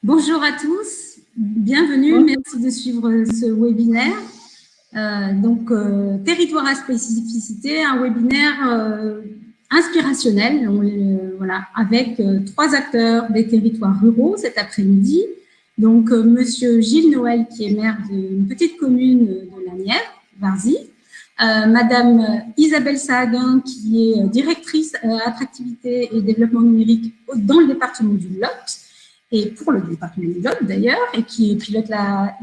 Bonjour à tous, bienvenue, merci de suivre ce webinaire. Territoire à spécificité, un webinaire inspirationnel, voilà, avec trois acteurs des territoires ruraux cet après-midi. Donc, Monsieur Gilles Noël, qui est maire d'une petite commune de la Nièvre, Varzy, Madame Isabelle Sahaguin, qui est directrice attractivité et développement numérique dans le département du Lot, et pour le département du Lot d'ailleurs, et qui pilote la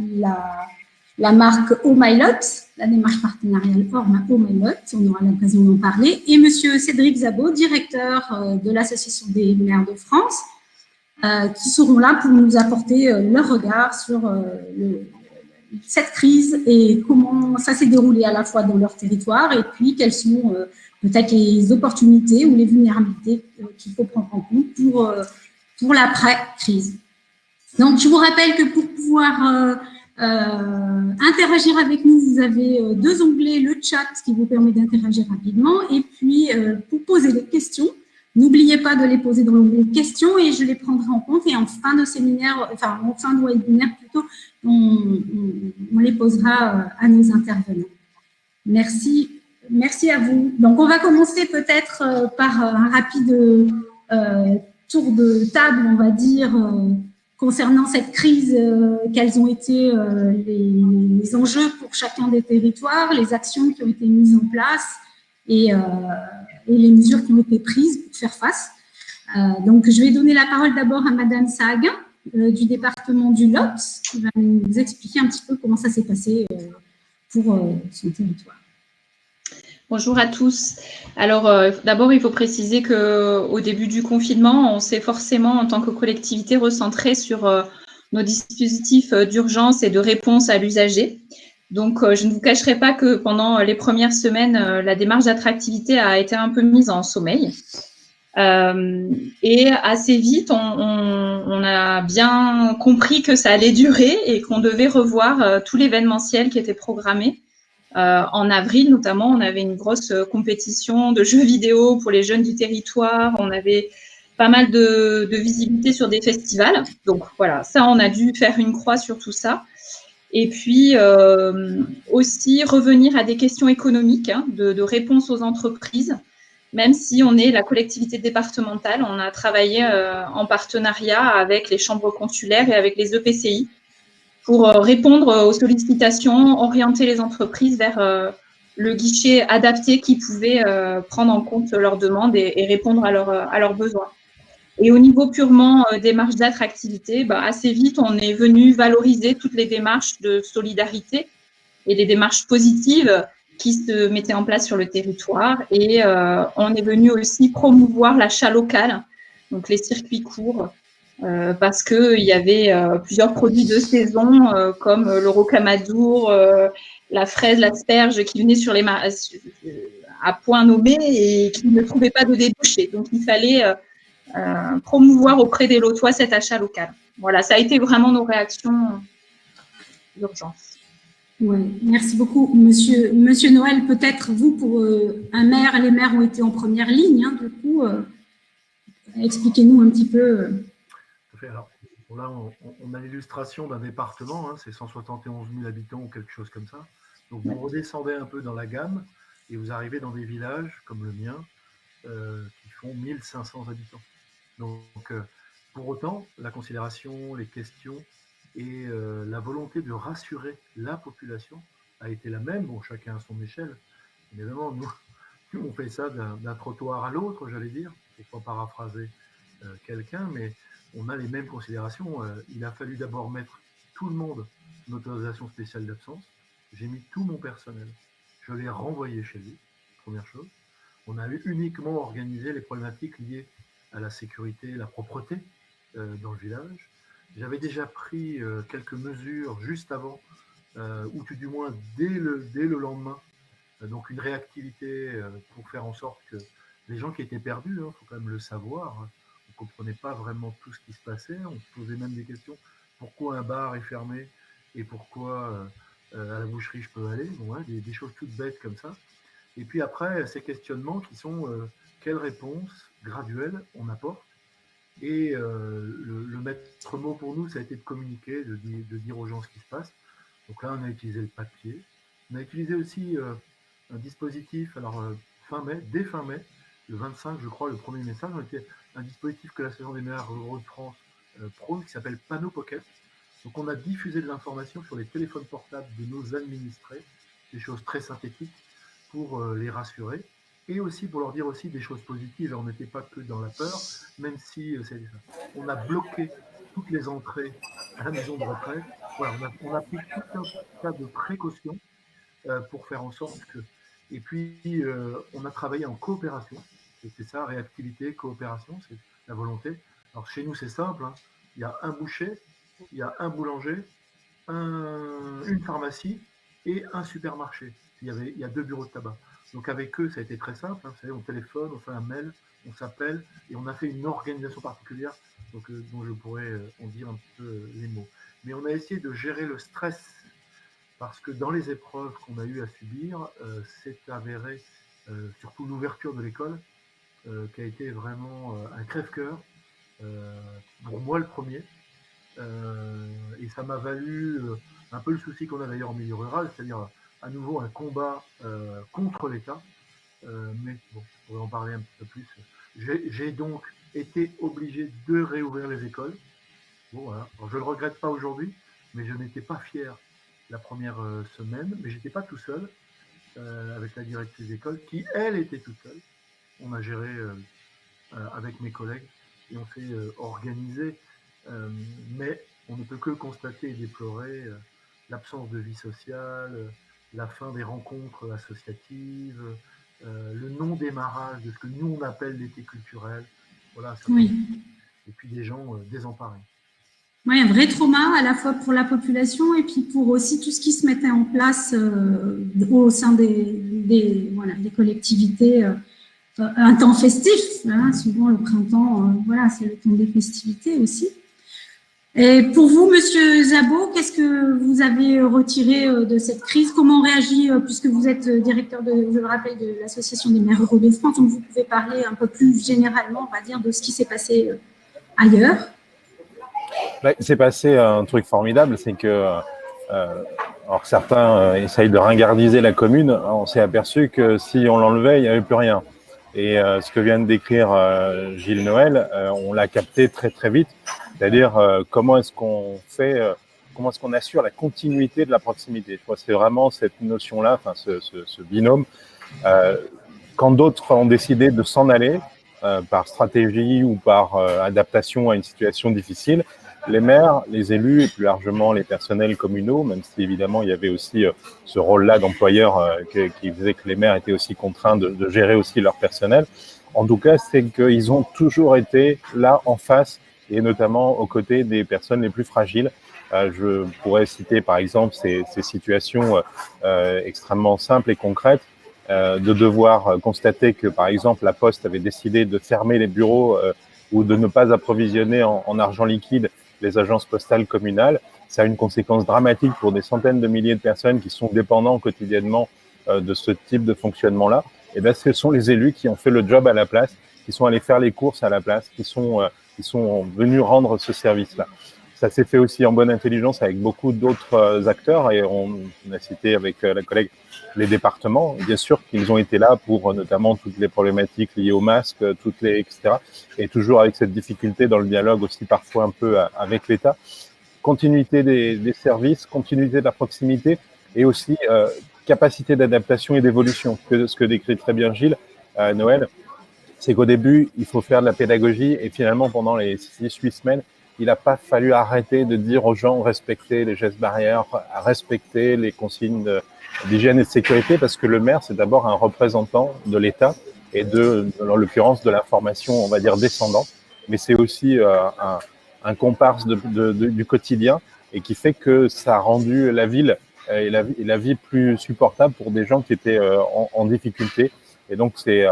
marque Oh My Lot, la démarche partenariale Oh My Lot, on aura l'occasion d'en parler, et Monsieur Cédric Zabot, directeur de l'Association des maires de France, qui seront là pour nous apporter leur regard sur cette crise et comment ça s'est déroulé à la fois dans leur territoire et puis quelles sont peut-être les opportunités ou les vulnérabilités qu'il faut prendre en compte pour l'après-crise. Donc, je vous rappelle que pour pouvoir interagir avec nous, vous avez deux onglets, le chat qui vous permet d'interagir rapidement et puis pour poser des questions, n'oubliez pas de les poser dans l'onglet questions et je les prendrai en compte et en fin de séminaire, enfin en fin de webinaire plutôt, on les posera à nos intervenants. Merci, merci à vous. Donc, on va commencer peut-être par un rapide tour de table, on va dire, concernant cette crise, quels ont été les enjeux pour chacun des territoires, les actions qui ont été mises en place et les mesures qui ont été prises pour faire face. Donc, je vais donner la parole d'abord à Madame Sahaguin du département du Lot, qui va nous expliquer un petit peu comment ça s'est passé pour son territoire. Bonjour à tous. Alors, d'abord, il faut préciser qu'au début du confinement, on s'est forcément, en tant que collectivité, recentré sur nos dispositifs d'urgence et de réponse à l'usager. Donc, je ne vous cacherai pas que pendant les premières semaines, la démarche d'attractivité a été un peu mise en sommeil. Et assez vite, on a bien compris que ça allait durer et qu'on devait revoir tout l'événementiel qui était programmé. En avril, notamment, on avait une grosse compétition de jeux vidéo pour les jeunes du territoire. On avait pas mal de visibilité sur des festivals. Donc, voilà, ça, on a dû faire une croix sur tout ça. Et puis, aussi revenir à des questions économiques, hein, de réponse aux entreprises. Même si on est la collectivité départementale, on a travaillé en partenariat avec les chambres consulaires et avec les EPCI pour répondre aux sollicitations, orienter les entreprises vers le guichet adapté qui pouvait prendre en compte leurs demandes et répondre à leurs besoins. Et au niveau purement démarche d'attractivité, assez vite, on est venu valoriser toutes les démarches de solidarité et les démarches positives qui se mettaient en place sur le territoire. Et on est venu aussi promouvoir l'achat local, donc les circuits courts, parce qu'il y avait plusieurs produits de saison, comme le rocamadour, la fraise, l'asperge, qui venaient sur les à point nommé et qui ne trouvaient pas de débouché. Donc, il fallait promouvoir auprès des Lotois cet achat local. Voilà, ça a été vraiment nos réactions d'urgence. Oui, merci beaucoup. Monsieur Noël, peut-être vous, pour un maire, les maires ont été en première ligne, hein, du coup, expliquez-nous un petit peu. Alors, là, on a l'illustration d'un département, hein, c'est 171 000 habitants ou quelque chose comme ça. Donc, vous redescendez un peu dans la gamme et vous arrivez dans des villages comme le mien qui font 1500 habitants. Donc, pour autant, la considération, les questions et la volonté de rassurer la population a été la même. Bon, chacun à son échelle. Évidemment, nous on fait ça d'un trottoir à l'autre, j'allais dire, pour ne pas paraphraser quelqu'un, mais on a les mêmes considérations. Il a fallu d'abord mettre tout le monde en autorisation spéciale d'absence. J'ai mis tout mon personnel. Je l'ai renvoyé chez lui, première chose. On a uniquement organisé les problématiques liées à la sécurité, la propreté dans le village. J'avais déjà pris quelques mesures juste avant, ou tout du moins dès le lendemain, donc une réactivité pour faire en sorte que les gens qui étaient perdus, faut quand même le savoir, on ne comprenait pas vraiment tout ce qui se passait, on se posait même des questions, pourquoi un bar est fermé et pourquoi à la boucherie je peux aller, bon, hein, des choses toutes bêtes comme ça. Et puis après, ces questionnements qui sont quelle réponse graduelle on apporte Et le maître mot pour nous, ça a été de communiquer, de dire aux gens ce qui se passe. Donc là, on a utilisé le papier. On a utilisé aussi un dispositif, alors dès fin mai, le 25, je crois, le premier message, c'était un dispositif que l'Association des maires ruraux de France prône, qui s'appelle Panneau Pocket. Donc on a diffusé de l'information sur les téléphones portables de nos administrés, des choses très synthétiques pour les rassurer, et aussi pour leur dire aussi des choses positives. On n'était pas que dans la peur, même si on a bloqué toutes les entrées à la maison de retraite. Voilà, on a pris tout un tas de précautions pour faire en sorte que... Et puis, on a travaillé en coopération. Et c'est ça, réactivité, coopération, c'est la volonté. Alors, chez nous, c'est simple. Hein. Il y a un boucher, il y a un boulanger, une pharmacie et un supermarché. Il y a 2 bureaux de tabac. Donc, avec eux, ça a été très simple. Hein. Vous savez, on téléphone, on fait un mail, on s'appelle et on a fait une organisation particulière dont je pourrais en dire un petit peu les mots. Mais on a essayé de gérer le stress parce que dans les épreuves qu'on a eu à subir, c'est avéré, surtout l'ouverture de l'école, qui a été vraiment un crève-cœur, pour moi le premier. Et ça m'a valu un peu le souci qu'on a d'ailleurs en milieu rural, c'est-à-dire à nouveau un combat contre l'État. Mais bon, on va en parler un petit peu plus. J'ai donc été obligé de réouvrir les écoles. Bon, voilà. Alors, je ne le regrette pas aujourd'hui, mais je n'étais pas fier la première semaine, mais j'étais pas tout seul avec la directrice d'école qui, elle, était toute seule. On a géré avec mes collègues et on s'est organisé, mais on ne peut que constater et déplorer l'absence de vie sociale, la fin des rencontres associatives, le non-démarrage de ce que nous on appelle l'été culturel. Voilà, ça Oui. et puis des gens désemparés. Oui, un vrai trauma à la fois pour la population et puis pour aussi tout ce qui se mettait en place au sein des collectivités. Un temps festif, hein, souvent le printemps, voilà, c'est le temps des festivités aussi. Et pour vous, Monsieur Zabot, qu'est-ce que vous avez retiré de cette crise? Comment on réagit, puisque vous êtes directeur, je le rappelle, de l'Association des maires ruraux de France, donc vous pouvez parler un peu plus généralement, on va dire, de ce qui s'est passé ailleurs. Il s'est passé un truc formidable, c'est que alors certains essayent de ringardiser la commune, on s'est aperçu que si on l'enlevait, il n'y avait plus rien. Et ce que vient de décrire Gilles Noël, on l'a capté très très vite, c'est-à-dire comment est-ce qu'on fait, comment est-ce qu'on assure la continuité de la proximité. C'est vraiment cette notion-là, enfin ce binôme. Quand d'autres ont décidé de s'en aller par stratégie ou par adaptation à une situation difficile, les maires, les élus et plus largement les personnels communaux, même si évidemment il y avait aussi ce rôle-là d'employeur qui faisait que les maires étaient aussi contraints de gérer aussi leur personnel. En tout cas, c'est qu'ils ont toujours été là en face et notamment aux côtés des personnes les plus fragiles. Je pourrais citer par exemple ces situations extrêmement simples et concrètes. De devoir constater que, par exemple, la Poste avait décidé de fermer les bureaux ou de ne pas approvisionner en argent liquide les agences postales communales. Ça a une conséquence dramatique pour des centaines de milliers de personnes qui sont dépendants quotidiennement de ce type de fonctionnement-là. Et bien, ce sont les élus qui ont fait le job à la place, qui sont allés faire les courses à la place, qui sont venus rendre ce service-là. Ça s'est fait aussi en bonne intelligence avec beaucoup d'autres acteurs et on a cité avec la collègue les départements. Bien sûr qu'ils ont été là pour notamment toutes les problématiques liées aux masques, etc. Et toujours avec cette difficulté dans le dialogue aussi parfois un peu avec l'État. Continuité des services, continuité de la proximité et aussi capacité d'adaptation et d'évolution. Ce que décrit très bien Gilles Noël, c'est qu'au début, il faut faire de la pédagogie et finalement pendant les 6-8 semaines, il n'a pas fallu arrêter de dire aux gens respecter les gestes barrières, respecter les consignes d'hygiène et de sécurité, parce que le maire, c'est d'abord un représentant de l'État et en l'occurrence, de l'information, on va dire, descendante. Mais c'est aussi un comparse du quotidien et qui fait que ça a rendu la ville et la vie plus supportable pour des gens qui étaient en difficulté. Et donc, c'est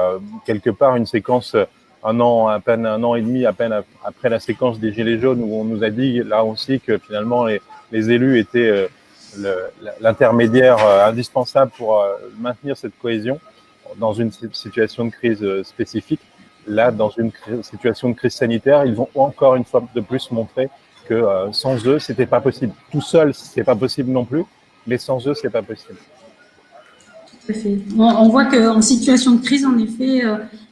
quelque part une séquence... à peine un an et demi, à peine après la séquence des Gilets jaunes, où on nous a dit là aussi que finalement les élus étaient l'intermédiaire indispensable pour maintenir cette cohésion dans une situation de crise spécifique. là, dans une situation de crise sanitaire, ils vont encore une fois de plus montrer que sans eux, c'était pas possible. Tout seul, c'est pas possible non plus, mais sans eux, c'est pas possible. Tout à fait. On voit qu'en situation de crise, en effet,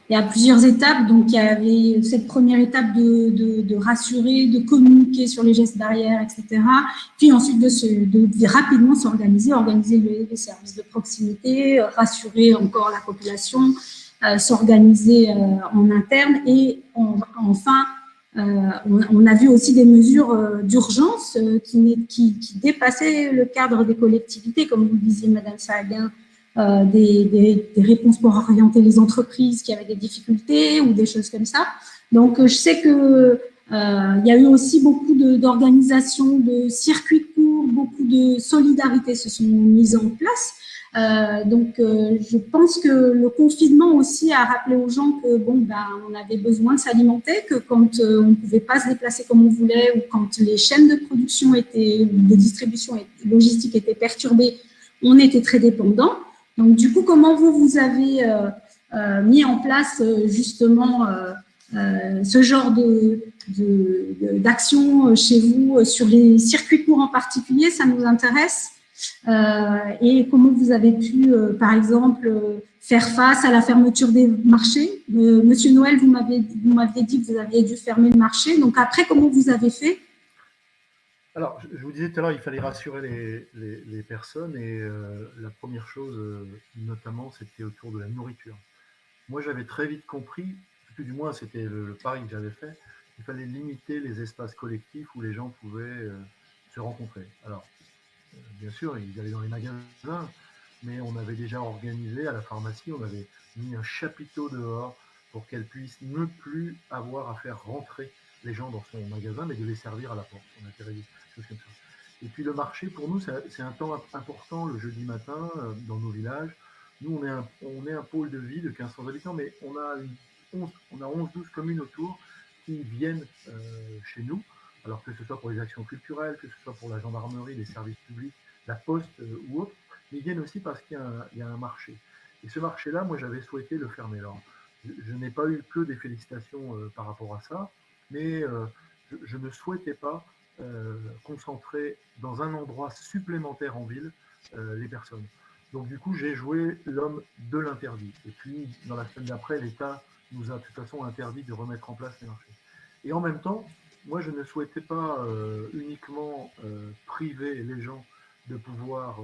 il y a plusieurs étapes. Donc, il y avait cette première étape de rassurer, de communiquer sur les gestes barrières, etc. Puis ensuite, de rapidement s'organiser, organiser les services de proximité, rassurer encore la population, s'organiser en interne. Et enfin, on a vu aussi des mesures d'urgence qui dépassaient le cadre des collectivités, comme vous le disiez, Madame Sahaguin, des réponses pour orienter les entreprises qui avaient des difficultés ou des choses comme ça. Donc, je sais que il y a eu aussi beaucoup d'organisations, de circuits courts, beaucoup de solidarité se sont mises en place. Je pense que le confinement aussi a rappelé aux gens que on avait besoin de s'alimenter, que quand on ne pouvait pas se déplacer comme on voulait ou quand les chaînes de production de distribution et logistique étaient perturbées, on était très dépendant. Donc, du coup, comment vous avez mis en place justement ce genre d'action chez vous sur les circuits courts en particulier, ça nous intéresse. Et comment vous avez pu, par exemple, faire face à la fermeture des marchés. Monsieur Noël, vous m'aviez dit que vous aviez dû fermer le marché. Donc après, comment vous avez fait? Alors, je vous disais tout à l'heure, il fallait rassurer les personnes et la première chose, notamment, c'était autour de la nourriture. Moi, j'avais très vite compris, du moins c'était le pari que j'avais fait, il fallait limiter les espaces collectifs où les gens pouvaient se rencontrer. Alors, bien sûr, ils allaient dans les magasins, mais on avait déjà organisé à la pharmacie, on avait mis un chapiteau dehors pour qu'elle puisse ne plus avoir à faire rentrer les gens dans son magasin, mais de les servir à la porte. On a fait des choses comme ça. Et puis le marché, pour nous, c'est un temps important le jeudi matin dans nos villages. Nous, on est un pôle de vie de 1500 habitants, mais on a 11-12 communes autour qui viennent chez nous. Alors que ce soit pour les actions culturelles, que ce soit pour la gendarmerie, les services publics, la poste ou autre, mais ils viennent aussi parce qu'il y a un marché. Et ce marché-là, moi, j'avais souhaité le fermer. Alors, je n'ai pas eu que des félicitations par rapport à ça, mais je ne souhaitais pas concentrer dans un endroit supplémentaire en ville les personnes. Donc, du coup, j'ai joué l'homme de l'interdit. Et puis, dans la semaine d'après, l'État nous a de toute façon interdit de remettre en place les marchés. Et en même temps, moi, je ne souhaitais pas uniquement priver les gens de pouvoir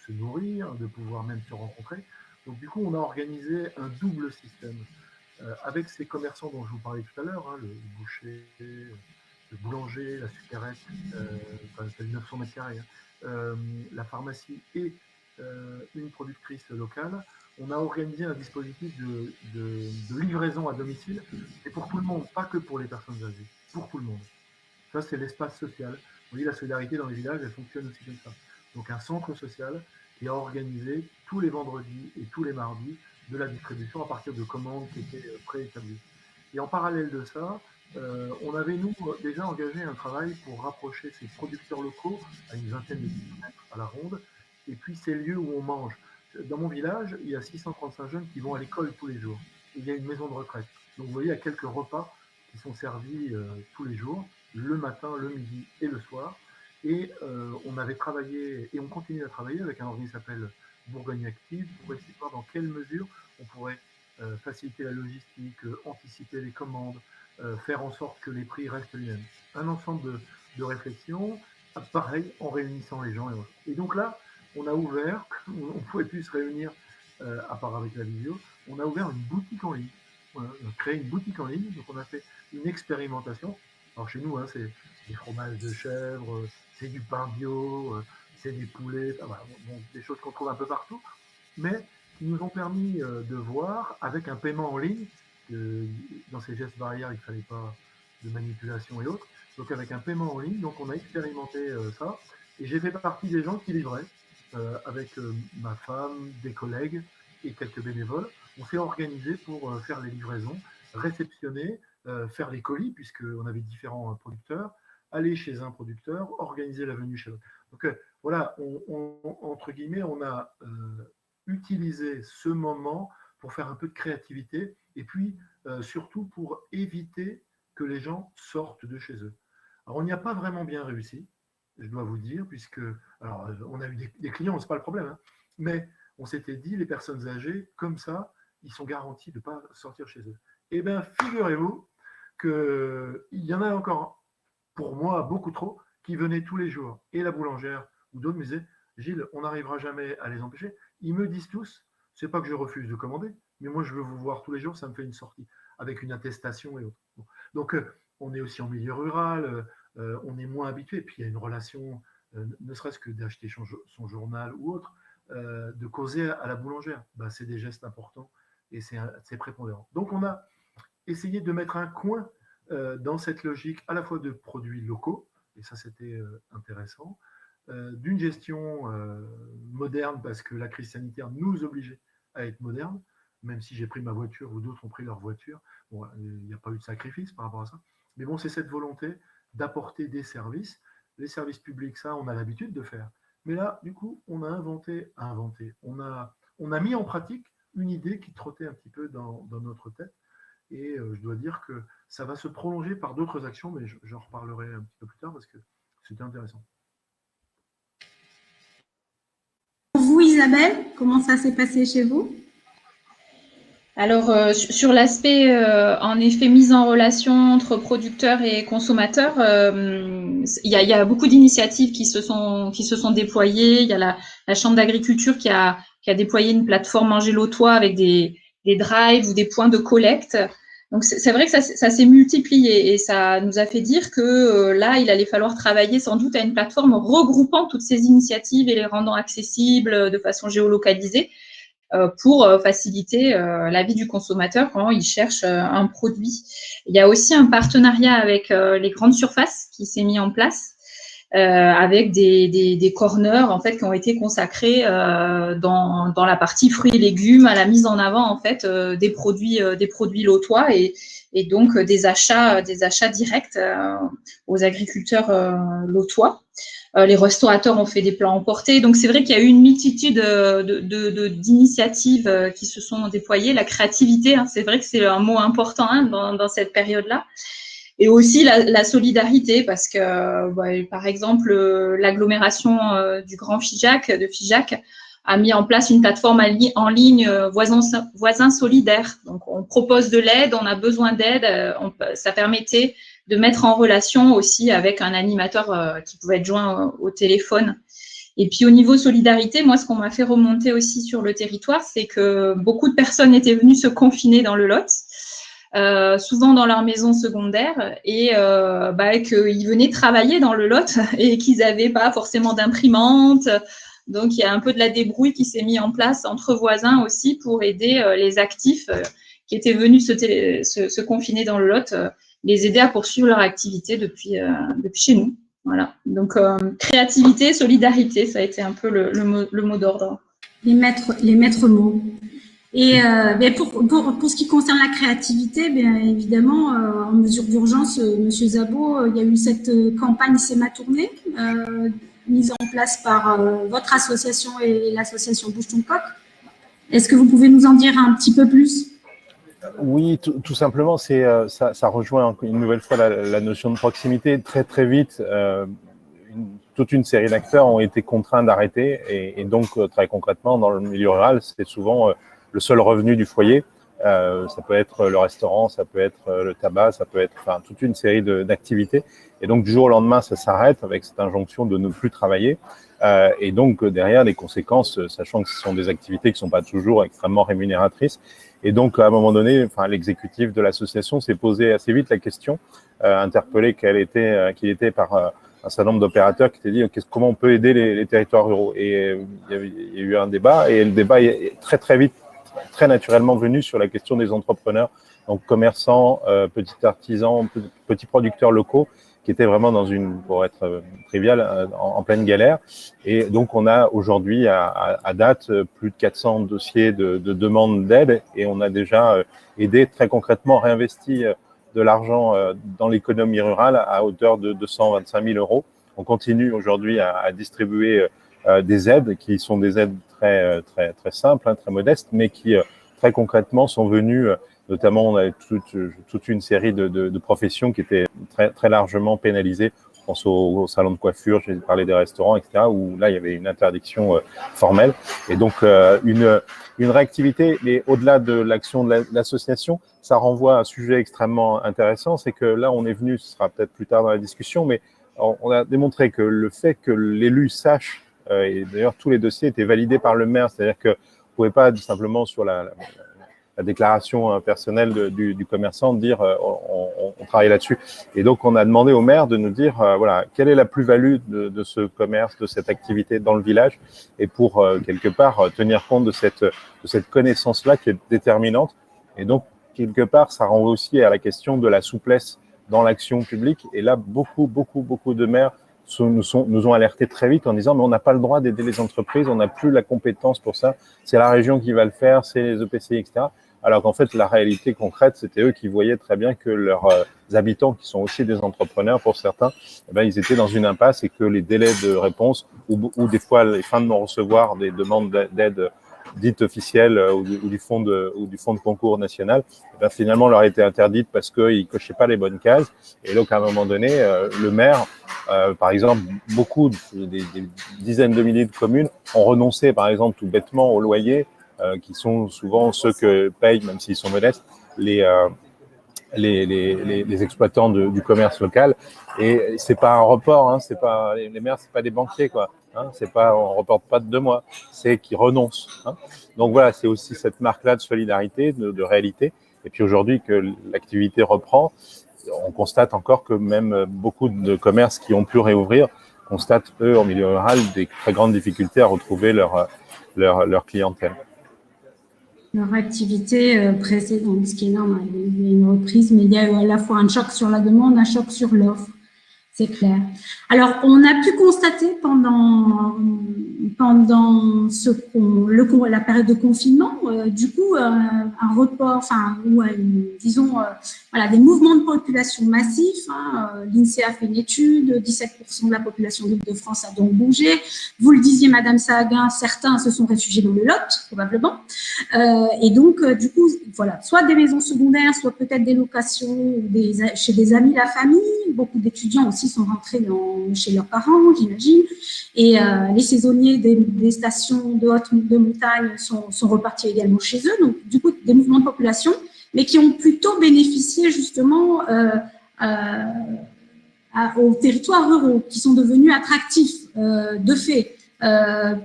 se nourrir, de pouvoir même se rencontrer. Donc, du coup, on a organisé un double système avec ces commerçants dont je vous parlais tout à l'heure, hein, le boucher, le boulanger, la supérette, c'est 900 mètres carrés, hein, la pharmacie et une productrice locale. On a organisé un dispositif de livraison à domicile, et pour tout le monde, pas que pour les personnes âgées, pour tout le monde. Ça, c'est l'espace social. Vous voyez, la solidarité dans les villages, elle fonctionne aussi comme ça. Donc, un centre social qui a organisé tous les vendredis et tous les mardis de la distribution à partir de commandes qui étaient préétablies. Et en parallèle de ça, on avait, nous, déjà engagé un travail pour rapprocher ces producteurs locaux à une vingtaine de kilomètres à la ronde, et puis ces lieux où on mange. Dans mon village, il y a 635 jeunes qui vont à l'école tous les jours. Il y a une maison de retraite. Donc, vous voyez, il y a quelques repas qui sont servis tous les jours, le matin, le midi et le soir. Et on avait travaillé, et on continue à travailler avec un organisme qui s'appelle Bourgogne Active, pour essayer de voir dans quelle mesure on pourrait faciliter la logistique, anticiper les commandes, faire en sorte que les prix restent les mêmes. Un ensemble de réflexions, pareil, en réunissant les gens et autres. Et donc là, on a ouvert, on ne pouvait plus se réunir à part avec la vidéo, on a ouvert une boutique en ligne. Voilà, on a créé une boutique en ligne, donc on a fait une expérimentation. Alors chez nous, hein, c'est des fromages de chèvre, c'est du pain bio, c'est des poulets, enfin, voilà, bon, des choses qu'on trouve un peu partout, mais qui nous ont permis de voir avec un paiement en ligne, dans ces gestes barrières, il ne fallait pas de manipulation et autres, donc avec un paiement en ligne, donc on a expérimenté ça, et j'ai fait partie des gens qui livraient, avec ma femme, des collègues et quelques bénévoles. On s'est organisé pour faire les livraisons, réceptionner, faire les colis, puisqu'on avait différents producteurs, aller chez un producteur, organiser la venue chez l'autre. Donc voilà, entre guillemets, on a utilisé ce moment pour faire un peu de créativité et puis surtout pour éviter que les gens sortent de chez eux. Alors, on n'y a pas vraiment bien réussi, je dois vous dire, puisque alors, on a eu des clients, ce n'est pas le problème, hein, mais on s'était dit, les personnes âgées, comme ça, ils sont garantis de ne pas sortir chez eux. Eh bien, figurez-vous qu'il y en a encore, pour moi, beaucoup trop, qui venaient tous les jours. Et la boulangère ou d'autres me disaient, Gilles, on n'arrivera jamais à les empêcher. Ils me disent tous, c'est pas que je refuse de commander, mais moi, je veux vous voir tous les jours, ça me fait une sortie, avec une attestation et autres. Bon. Donc, on est aussi en milieu rural, on est moins habitué, puis il y a une relation, ne serait-ce que d'acheter son journal ou autre, de causer à la boulangère. Ben, c'est des gestes importants et c'est prépondérant. Donc, on a essayé de mettre un coin dans cette logique à la fois de produits locaux, et ça c'était intéressant, d'une gestion moderne, parce que la crise sanitaire nous obligeait à être moderne, même si j'ai pris ma voiture ou d'autres ont pris leur voiture. Bon, il n'y a pas eu de sacrifice par rapport à ça. Mais bon, c'est cette volonté d'apporter des services. Les services publics, ça, on a l'habitude de faire. Mais là, du coup, on a on a mis en pratique une idée qui trottait un petit peu dans notre tête. Et je dois dire que ça va se prolonger par d'autres actions, mais j'en reparlerai un petit peu plus tard parce que c'était intéressant. Pour vous, Isabelle, comment ça s'est passé chez vous? Alors, sur l'aspect, en effet, mise en relation entre producteurs et consommateurs, il y a beaucoup d'initiatives qui se sont déployées. Il y a la Chambre d'agriculture qui a déployé une plateforme Angélotois avec des drives ou des points de collecte. Donc, c'est vrai que ça s'est multiplié et ça nous a fait dire que là, il allait falloir travailler sans doute à une plateforme regroupant toutes ces initiatives et les rendant accessibles de façon géolocalisée, pour faciliter la vie du consommateur quand il cherche un produit. Il y a aussi un partenariat avec les grandes surfaces qui s'est mis en place, avec des corners en fait qui ont été consacrés dans la partie fruits et légumes à la mise en avant en fait des produits lotois et donc des achats directs aux agriculteurs lotois. Les restaurateurs ont fait des plats emportés. Donc, c'est vrai qu'il y a eu une multitude d'initiatives qui se sont déployées. La créativité, hein, c'est vrai que c'est un mot important hein, dans cette période-là. Et aussi la solidarité, parce que, par exemple, l'agglomération du Grand Figeac, de Figeac, a mis en place une plateforme en ligne voisins solidaires. Donc, on propose de l'aide, on a besoin d'aide. Ça permettait de mettre en relation aussi avec un animateur qui pouvait être joint au téléphone. Et puis, au niveau solidarité, moi, ce qu'on m'a fait remonter aussi sur le territoire, c'est que beaucoup de personnes étaient venues se confiner dans le Lot, souvent dans leur maison secondaire, et qu'ils venaient travailler dans le Lot et qu'ils n'avaient pas forcément d'imprimante. Donc, il y a un peu de la débrouille qui s'est mise en place entre voisins aussi pour aider les actifs qui étaient venus se confiner dans le Lot, les aider à poursuivre leur activité depuis chez nous. Voilà. Donc, créativité, solidarité, ça a été un peu le mot d'ordre. Les maîtres mots. Et pour ce qui concerne la créativité, bien évidemment, en mesure d'urgence, Monsieur Zabo, il y a eu cette campagne C'est ma tournée, mise en place par votre association et l'association Bouge ton coq. Est-ce que vous pouvez nous en dire un petit peu plus? Oui, tout simplement, ça rejoint une nouvelle fois la notion de proximité. Très très vite, toute une série d'acteurs ont été contraints d'arrêter et donc très concrètement dans le milieu rural, c'est souvent le seul revenu du foyer. Ça peut être le restaurant, ça peut être le tabac, ça peut être toute une série d'activités. Et donc du jour au lendemain, ça s'arrête avec cette injonction de ne plus travailler. Et donc derrière, les conséquences, sachant que ce sont des activités qui ne sont pas toujours extrêmement rémunératrices. Et donc à un moment donné, l'exécutif de l'association s'est posé assez vite la question, interpellé qu'il était par un certain nombre d'opérateurs qui s'étaient dit comment on peut aider les territoires ruraux. Et il y a eu un débat, et le débat est très très vite, très naturellement venu sur la question des entrepreneurs, donc commerçants, petits artisans, petits producteurs locaux, qui étaient vraiment pour être trivial, en pleine galère. Et donc, on a aujourd'hui, à date, plus de 400 dossiers de demande d'aide, et on a déjà aidé très concrètement, réinvesti de l'argent dans l'économie rurale à hauteur de 225 000 euros. On continue aujourd'hui à distribuer des aides qui sont des aides très, très, très simples, très modestes, mais qui très concrètement sont venues Notamment, on avait toute une série de professions qui étaient très, très largement pénalisées. Je pense au salon de coiffure, j'ai parlé des restaurants, etc., où là, il y avait une interdiction formelle. Et donc, une réactivité, mais au-delà de l'action de l'association, ça renvoie à un sujet extrêmement intéressant. C'est que là, on est venu, ce sera peut-être plus tard dans la discussion, mais on a démontré que le fait que l'élu sache, et d'ailleurs, tous les dossiers étaient validés par le maire, c'est-à-dire que vous ne pouvez pas simplement sur la déclaration personnelle du commerçant dire on travaille là-dessus. Et donc, on a demandé au maire de nous dire voilà, quelle est la plus-value de ce commerce, de cette activité dans le village, et pour quelque part tenir compte de cette connaissance-là qui est déterminante. Et donc, quelque part, ça renvoie aussi à la question de la souplesse dans l'action publique. Et là, beaucoup de maires nous ont alertés très vite en disant mais on n'a pas le droit d'aider les entreprises, on n'a plus la compétence pour ça, c'est la région qui va le faire, c'est les EPCI, etc. Alors qu'en fait, la réalité concrète, c'était eux qui voyaient très bien que leurs habitants, qui sont aussi des entrepreneurs pour certains, eh ben, ils étaient dans une impasse et que les délais de réponse ou des fois les fins de non-recevoir des demandes d'aide dites officielles ou du fonds de concours national, eh ben, finalement leur a été interdite parce qu'ils ne cochaient pas les bonnes cases. Et donc, à un moment donné, le maire, par exemple, des dizaines de milliers de communes ont renoncé, par exemple, tout bêtement au loyer, qui sont souvent ceux que payent, même s'ils sont modestes, les exploitants du commerce local. Et c'est pas un report, hein, c'est pas les maires, c'est pas des banquiers, quoi. Hein, c'est pas, on reporte pas de 2 mois, c'est qu'ils renoncent. Hein. Donc voilà, c'est aussi cette marque-là de solidarité, de réalité. Et puis aujourd'hui que l'activité reprend, on constate encore que même beaucoup de commerces qui ont pu réouvrir constatent, eux, en milieu rural, des très grandes difficultés à retrouver leur clientèle. Leur activité précédente, ce qui est normal. Il y a une reprise, mais il y a eu à la fois un choc sur la demande, un choc sur l'offre. C'est clair. Alors, on a pu constater pendant la période de confinement, du coup, un report, enfin, ou disons, voilà, des mouvements de population massifs. Hein. L'INSEE a fait une étude, 17% de la population d'Île-de-France a donc bougé. Vous le disiez, Madame Sahaguin, certains se sont réfugiés dans le Lot, probablement. Et donc, du coup, voilà, soit des maisons secondaires, soit peut-être des locations chez des amis, la famille. Beaucoup d'étudiants aussi sont rentrés chez leurs parents, j'imagine. Et les saisonniers des stations de haute montagne sont repartis également chez eux. Donc, du coup, des mouvements de population, mais qui ont plutôt bénéficié justement aux territoires ruraux, qui sont devenus attractifs de fait,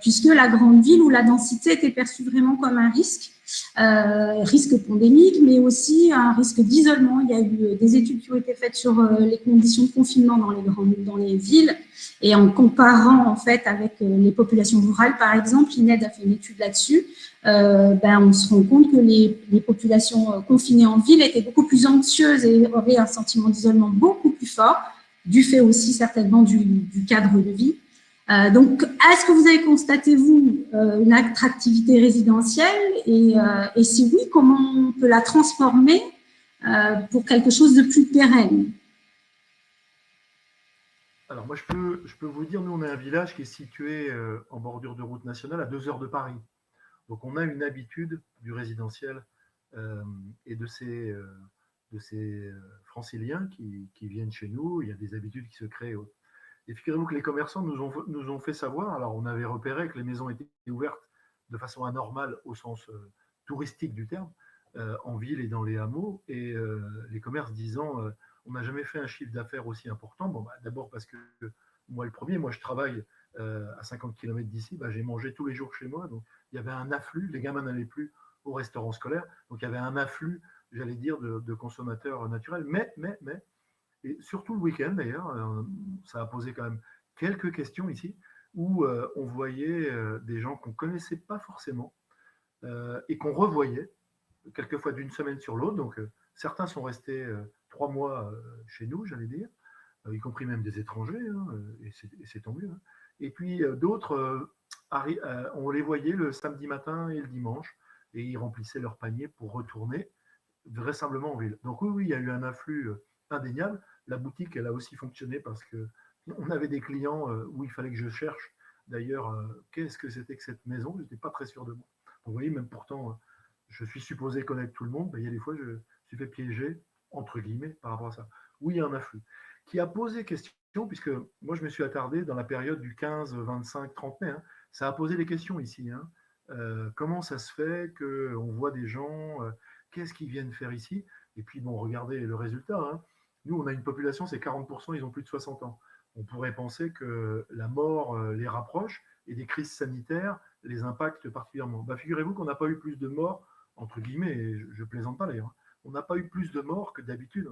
puisque la grande ville où la densité était perçue vraiment comme un risque pandémique, mais aussi un risque d'isolement. Il y a eu des études qui ont été faites sur les conditions de confinement dans les villes, et en comparant en fait avec les populations rurales, par exemple, l'INED a fait une étude là-dessus. On se rend compte que les populations confinées en ville étaient beaucoup plus anxieuses et avaient un sentiment d'isolement beaucoup plus fort, du fait aussi certainement du cadre de vie. Donc, est-ce que vous avez constaté, vous, une attractivité résidentielle et si oui, comment on peut la transformer pour quelque chose de plus pérenne? Alors moi, je peux vous dire, nous, on est un village qui est situé en bordure de route nationale à 2 heures de Paris. Donc, on a une habitude du résidentiel et de ces franciliens qui viennent chez nous. Il y a des habitudes qui se créent. Et figurez-vous que les commerçants nous ont fait savoir, alors on avait repéré que les maisons étaient ouvertes de façon anormale au sens touristique du terme, en ville et dans les hameaux, et les commerces disant on n'a jamais fait un chiffre d'affaires aussi important. Bon, d'abord parce que moi je travaille à 50 km d'ici, j'ai mangé tous les jours chez moi, donc il y avait un afflux, les gamins n'allaient plus au restaurant scolaire, donc il y avait un afflux, j'allais dire, de consommateurs naturels, mais et surtout le week-end d'ailleurs, ça a posé quand même quelques questions ici, où on voyait des gens qu'on ne connaissait pas forcément et qu'on revoyait, quelquefois d'une semaine sur l'autre. Donc certains sont restés 3 mois chez nous, j'allais dire, y compris même des étrangers, hein, et c'est tant mieux. Hein. Et puis d'autres, on les voyait le samedi matin et le dimanche, et ils remplissaient leur panier pour retourner vraisemblablement en ville. Donc oui, il y a eu un afflux indéniable. La boutique, elle a aussi fonctionné parce que on avait des clients où il fallait que je cherche. D'ailleurs, qu'est-ce que c'était que cette maison? Je n'étais pas très sûr de moi. Donc, vous voyez, même pourtant, je suis supposé connaître tout le monde, il y a des fois, je suis fait piéger, entre guillemets, par rapport à ça. Oui, il y a un afflux. Qui a posé question, puisque moi, je me suis attardé dans la période du 15, 25, 30 mai. Hein, ça a posé des questions ici. Hein. Comment ça se fait qu'on voit des gens, qu'est-ce qu'ils viennent faire ici? Et puis, bon, regardez le résultat. Hein. Nous, on a une population, c'est 40%, ils ont plus de 60 ans. On pourrait penser que la mort les rapproche et des crises sanitaires les impactent particulièrement. Figurez-vous qu'on n'a pas eu plus de morts, entre guillemets, et je ne plaisante pas d'ailleurs, on n'a pas eu plus de morts que d'habitude,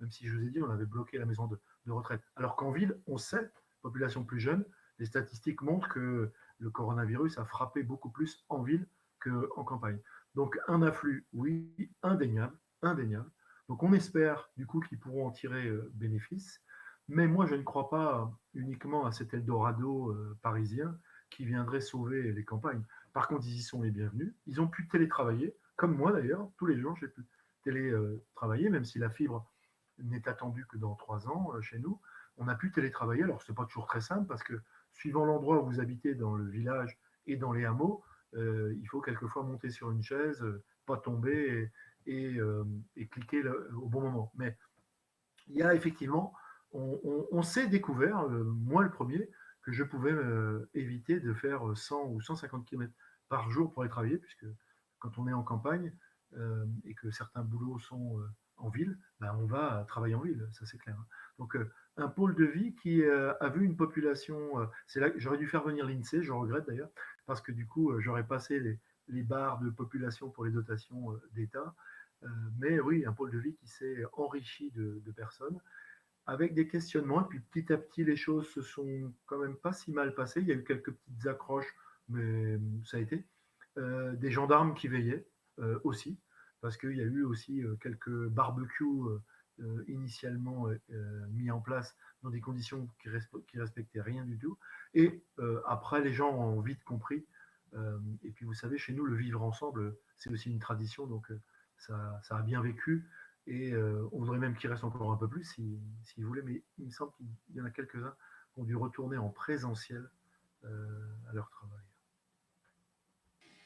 même si je vous ai dit, on avait bloqué la maison de retraite. Alors qu'en ville, on sait, population plus jeune, les statistiques montrent que le coronavirus a frappé beaucoup plus en ville qu'en campagne. Donc un afflux, oui, indéniable, indéniable. Donc on espère du coup qu'ils pourront en tirer bénéfice. Mais moi, je ne crois pas uniquement à cet Eldorado parisien qui viendrait sauver les campagnes. Par contre, ils y sont les bienvenus. Ils ont pu télétravailler, comme moi d'ailleurs. Tous les jours, j'ai pu télétravailler, même si la fibre n'est attendue que dans 3 ans chez nous. On a pu télétravailler. Alors, ce n'est pas toujours très simple parce que suivant l'endroit où vous habitez dans le village et dans les hameaux, il faut quelquefois monter sur une chaise, pas tomber et cliquer au bon moment. Mais il y a effectivement, on s'est découvert, moi le premier, que je pouvais éviter de faire 100 ou 150 km par jour pour aller travailler, puisque quand on est en campagne et que certains boulots sont en ville, on va travailler en ville, ça c'est clair. Donc un pôle de vie qui a vu une population, c'est là que j'aurais dû faire venir l'INSEE, je regrette d'ailleurs, parce que du coup j'aurais passé les barres de population pour les dotations d'État. Mais oui, un pôle de vie qui s'est enrichi de personnes avec des questionnements. Et puis petit à petit, les choses se sont quand même pas si mal passées. Il y a eu quelques petites accroches, mais ça a été. Des gendarmes qui veillaient aussi, parce qu'il y a eu aussi quelques barbecues initialement mis en place dans des conditions qui respectaient rien du tout. Et après, les gens ont vite compris. Et puis vous savez, chez nous, le vivre ensemble, c'est aussi une tradition, donc ça a bien vécu. Et on voudrait même qu'il reste encore un peu plus s'il voulait, mais il me semble qu'il y en a quelques-uns qui ont dû retourner en présentiel à leur travail.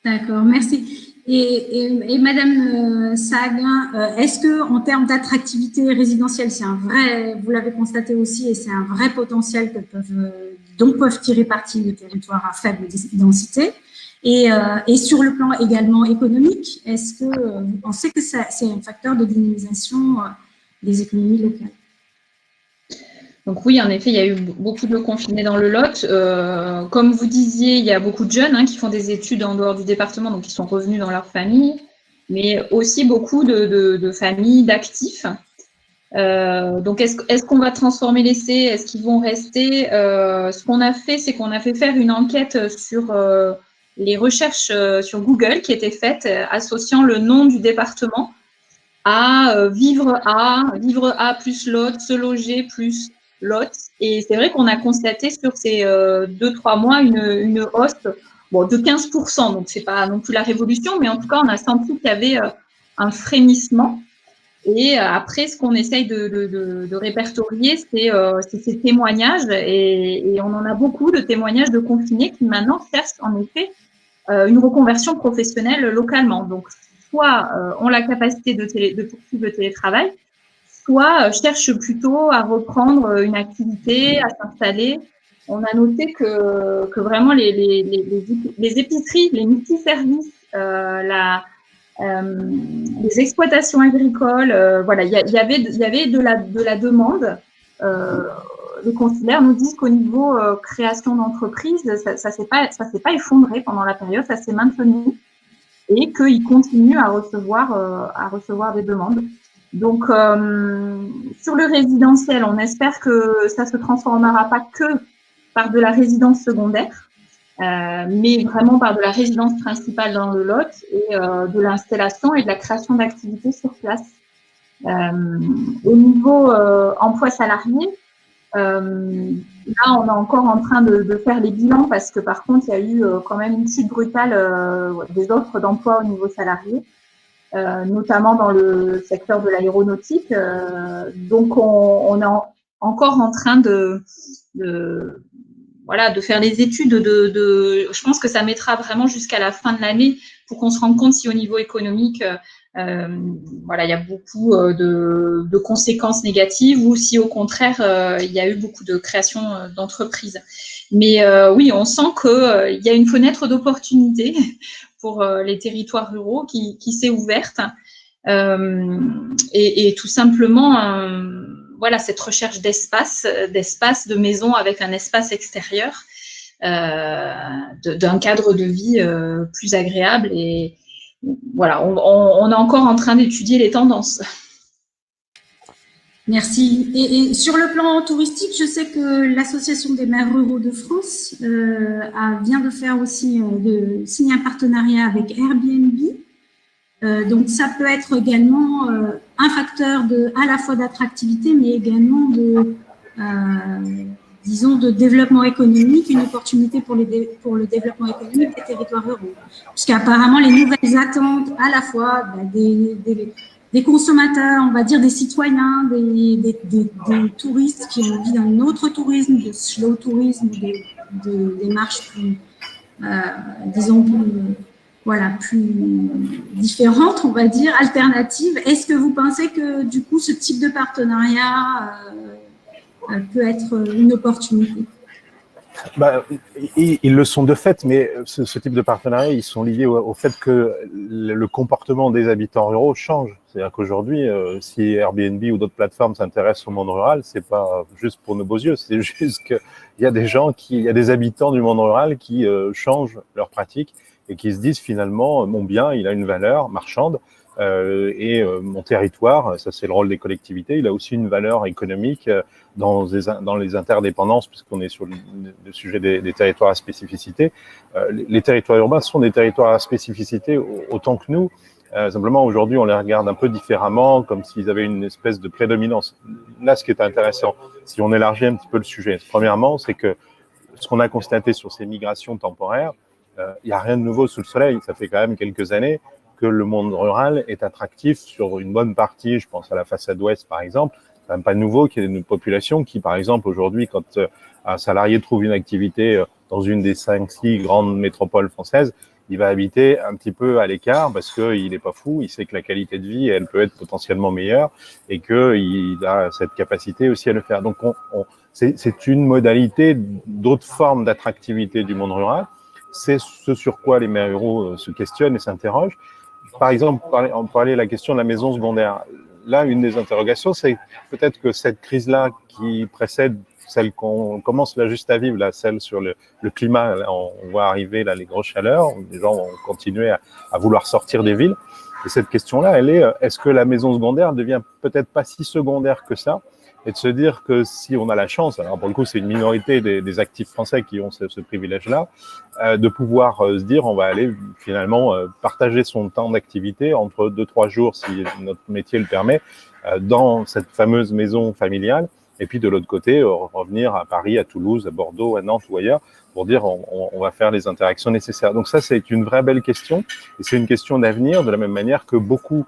D'accord, merci. Et Madame Sahaguin, est-ce que en termes d'attractivité résidentielle, c'est un vrai, vous l'avez constaté aussi, et c'est un vrai potentiel dont peuvent tirer parti les territoires à faible densité? Et sur le plan également économique, est-ce que vous pensez que c'est un facteur de dynamisation des économies locales? Donc oui, en effet, il y a eu beaucoup de confinés dans le Lot. Comme vous disiez, il y a beaucoup de jeunes qui font des études en dehors du département, donc qui sont revenus dans leur famille, mais aussi beaucoup de familles d'actifs. Donc est-ce qu'on va transformer l'essai? Est-ce qu'ils vont rester? Ce qu'on a fait, c'est qu'on a fait faire une enquête sur les recherches sur Google qui étaient faites associant le nom du département à vivre A plus Lot, se loger plus Lot. Et c'est vrai qu'on a constaté sur ces 2-3 mois une hausse de 15%. Donc, ce n'est pas non plus la révolution, mais en tout cas, on a senti qu'il y avait un frémissement. Et après, ce qu'on essaye de répertorier, c'est ces témoignages. Et on en a beaucoup de témoignages de confinés qui maintenant cherchent en effet une reconversion professionnelle localement. Donc, soit ont la capacité de poursuivre le télétravail, soit cherchent plutôt à reprendre une activité, à s'installer. On a noté que vraiment les épiceries, les multiservices, les exploitations agricoles, voilà, il y avait de la demande. Les consulaires nous disent qu'au niveau création d'entreprise, ça s'est pas effondré pendant la période, ça s'est maintenu et qu'ils continuent à recevoir des demandes. Donc, sur le résidentiel, on espère que ça se transformera pas que par de la résidence secondaire, mais vraiment par de la résidence principale dans le Lot et de l'installation et de la création d'activités sur place. Au niveau emploi salarié, là, on est encore en train de faire les bilans parce que par contre, il y a eu quand même une chute brutale des offres d'emploi au niveau salarié, notamment dans le secteur de l'aéronautique. Donc, on est encore en train voilà, de faire les études. Je pense que ça mettra vraiment jusqu'à la fin de l'année pour qu'on se rende compte si au niveau économique, voilà, il y a beaucoup de conséquences négatives ou si au contraire, il y a eu beaucoup de création d'entreprises. Mais oui, on sent qu'il y a une fenêtre d'opportunité pour les territoires ruraux qui s'est ouverte. Et tout simplement, voilà, cette recherche d'espace, de maison avec un espace extérieur, d'un cadre de vie plus agréable. Et voilà, on est encore en train d'étudier les tendances. Merci. Et sur le plan touristique, je sais que l'Association des maires ruraux de France vient de faire aussi, de signer un partenariat avec Airbnb. Donc, ça peut être également un facteur à la fois d'attractivité, mais également disons, de développement économique, une opportunité pour le développement économique des territoires ruraux. Puisqu'apparemment, les nouvelles attentes à la fois des consommateurs, on va dire des citoyens, des touristes qui ont envie d'un autre tourisme, de slow tourisme, de démarches plus, disons, plus différentes, on va dire, alternatives. Est-ce que vous pensez que, du coup, ce type de partenariat peut être une opportunité? Ils le sont de fait, mais ce type de partenariat, ils sont liés au fait que le comportement des habitants ruraux change. C'est-à-dire qu'aujourd'hui, si Airbnb ou d'autres plateformes s'intéressent au monde rural, c'est pas juste pour nos beaux yeux, c'est juste qu'il y a il y a des habitants du monde rural qui changent leurs pratiques et qui se disent finalement, mon bien, il a une valeur marchande. Et mon territoire, ça c'est le rôle des collectivités, il a aussi une valeur économique dans les interdépendances, puisqu'on est sur le sujet des territoires à spécificité. Les territoires urbains sont des territoires à spécificité autant que nous. Simplement, aujourd'hui, on les regarde un peu différemment, comme s'ils avaient une espèce de prédominance. Là, ce qui est intéressant, si on élargit un petit peu le sujet, premièrement, c'est que ce qu'on a constaté sur ces migrations temporaires, il n'y a rien de nouveau sous le soleil. Ça fait quand même quelques années que le monde rural est attractif sur une bonne partie. Je pense à la façade ouest, par exemple. C'est même pas nouveau qu'il y ait une population qui, par exemple, aujourd'hui, quand un salarié trouve une activité dans une des 5-6 grandes métropoles françaises, il va habiter un petit peu à l'écart parce qu'il n'est pas fou, il sait que la qualité de vie, elle peut être potentiellement meilleure et qu'il a cette capacité aussi à le faire. Donc, c'est une modalité d'autres formes d'attractivité du monde rural. C'est ce sur quoi les maires ruraux se questionnent et s'interrogent. Par exemple, on parlait de la question de la maison secondaire. Là, une des interrogations, c'est peut-être que cette crise-là qui précède celle qu'on commence là juste à vivre, là, celle sur le climat, là, on voit arriver là, les grosses chaleurs, les gens vont continuer à vouloir sortir des villes. Et cette question-là, elle est, est-ce que la maison secondaire devient peut-être pas si secondaire que ça? Et de se dire que si on a la chance, alors pour le coup c'est une minorité des actifs français qui ont ce privilège-là, de pouvoir se dire on va aller finalement partager son temps d'activité entre 2-3 jours, si notre métier le permet, dans cette fameuse maison familiale, et puis de l'autre côté revenir à Paris, à Toulouse, à Bordeaux, à Nantes ou ailleurs, pour dire on va faire les interactions nécessaires. Donc ça c'est une vraie belle question, et c'est une question d'avenir, de la même manière que beaucoup.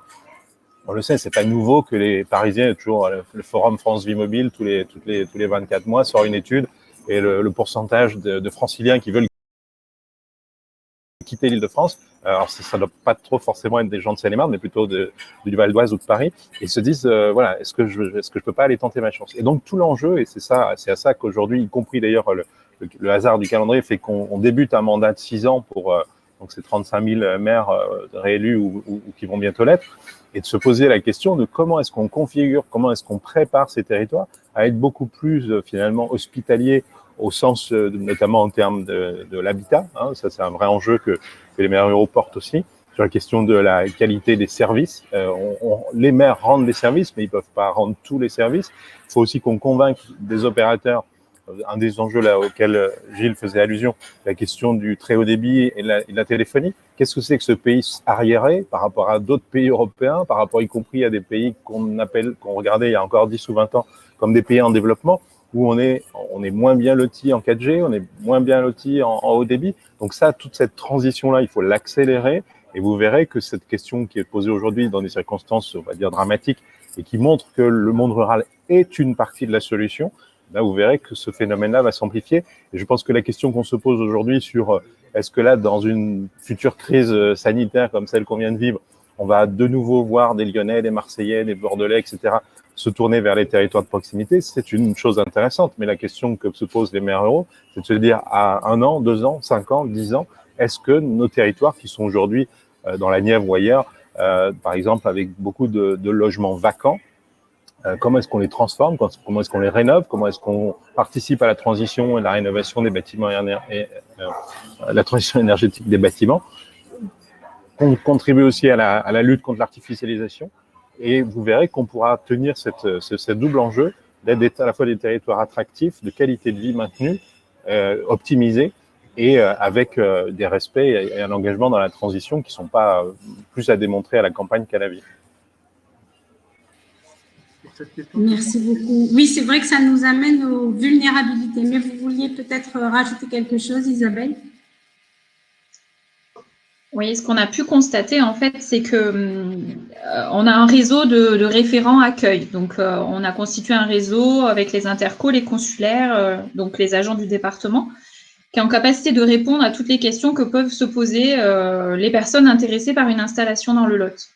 On le sait, c'est pas nouveau que les Parisiens, toujours le forum France Vie Mobile, tous les 24 mois, sort une étude et le pourcentage de franciliens qui veulent quitter l'Île-de-France. Alors, ça ne doit pas trop forcément être des gens de Seine-et-Marne, mais plutôt du Val-d'Oise ou de Paris. Et se disent, voilà, est-ce que je peux pas aller tenter ma chance? Et donc, tout l'enjeu, et c'est à ça qu'aujourd'hui, y compris d'ailleurs le hasard du calendrier, fait qu'on débute un mandat de 6 ans pour donc ces 35 000 maires réélus ou qui vont bientôt l'être, et de se poser la question de comment est-ce qu'on configure, comment est-ce qu'on prépare ces territoires à être beaucoup plus finalement hospitaliers au sens notamment en termes de l'habitat. Hein, ça, c'est un vrai enjeu que les maires ruraux portent aussi, sur la question de la qualité des services. Les maires rendent des services, mais ils ne peuvent pas rendre tous les services. Il faut aussi qu'on convainque des opérateurs. Un des enjeux là auxquels Gilles faisait allusion, la question du très haut débit et de la téléphonie. Qu'est-ce que c'est que ce pays arriéré par rapport à d'autres pays européens, par rapport y compris à des pays qu'on regardait il y a encore 10 ou 20 ans comme des pays en développement, où on est moins bien lotis en 4G, on est moins bien lotis en haut débit. Donc ça, toute cette transition-là, il faut l'accélérer. Et vous verrez que cette question qui est posée aujourd'hui dans des circonstances, on va dire, dramatiques, et qui montre que le monde rural est une partie de la solution, là, vous verrez que ce phénomène-là va s'amplifier. Et je pense que la question qu'on se pose aujourd'hui sur est-ce que là, dans une future crise sanitaire comme celle qu'on vient de vivre, on va de nouveau voir des Lyonnais, des Marseillais, des Bordelais, etc., se tourner vers les territoires de proximité, c'est une chose intéressante. Mais la question que se posent les maires ruraux, c'est de se dire à 1 an, 2 ans, 5 ans, 10 ans, est-ce que nos territoires qui sont aujourd'hui dans la Nièvre ou ailleurs, par exemple avec beaucoup de logements vacants, comment est-ce qu'on les transforme, comment est-ce qu'on les rénove, comment est-ce qu'on participe à la transition et la rénovation des bâtiments et la transition énergétique des bâtiments. On contribue aussi à la lutte contre l'artificialisation et vous verrez qu'on pourra tenir ce double enjeu d'être à la fois des territoires attractifs, de qualité de vie maintenue, optimisés et avec des respects et un engagement dans la transition qui ne sont pas plus à démontrer à la campagne qu'à la ville. Merci beaucoup. Oui, c'est vrai que ça nous amène aux vulnérabilités, mais vous vouliez peut-être rajouter quelque chose, Isabelle? Oui, ce qu'on a pu constater, en fait, c'est que on a un réseau de référents accueil. Donc, on a constitué un réseau avec les intercos, les consulaires, donc les agents du département, qui est en capacité de répondre à toutes les questions que peuvent se poser les personnes intéressées par une installation dans le Lot.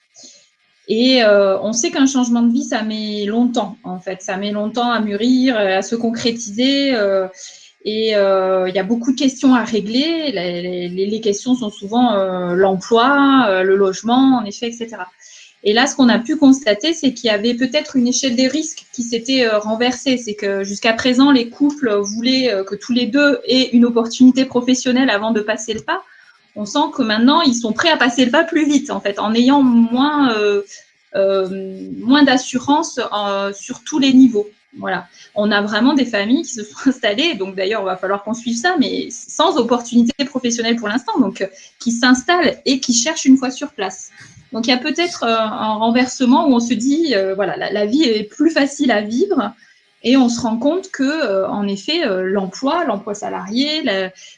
Et on sait qu'un changement de vie, ça met longtemps, en fait. Ça met longtemps à mûrir, à se concrétiser. Et il y a beaucoup de questions à régler. Les questions sont souvent l'emploi, le logement, en effet, etc. Et là, ce qu'on a pu constater, c'est qu'il y avait peut-être une échelle des risques qui s'était renversée. C'est que jusqu'à présent, les couples voulaient que tous les deux aient une opportunité professionnelle avant de passer le pas. On sent que maintenant, ils sont prêts à passer le pas plus vite, en fait, en ayant moins d'assurance sur tous les niveaux. Voilà. On a vraiment des familles qui se sont installées, donc d'ailleurs, il va falloir qu'on suive ça, mais sans opportunité professionnelle pour l'instant, donc qui s'installent et qui cherchent une fois sur place. Donc il y a peut-être un renversement où on se dit, voilà, la vie est plus facile à vivre. Et on se rend compte que, en effet, l'emploi salarié,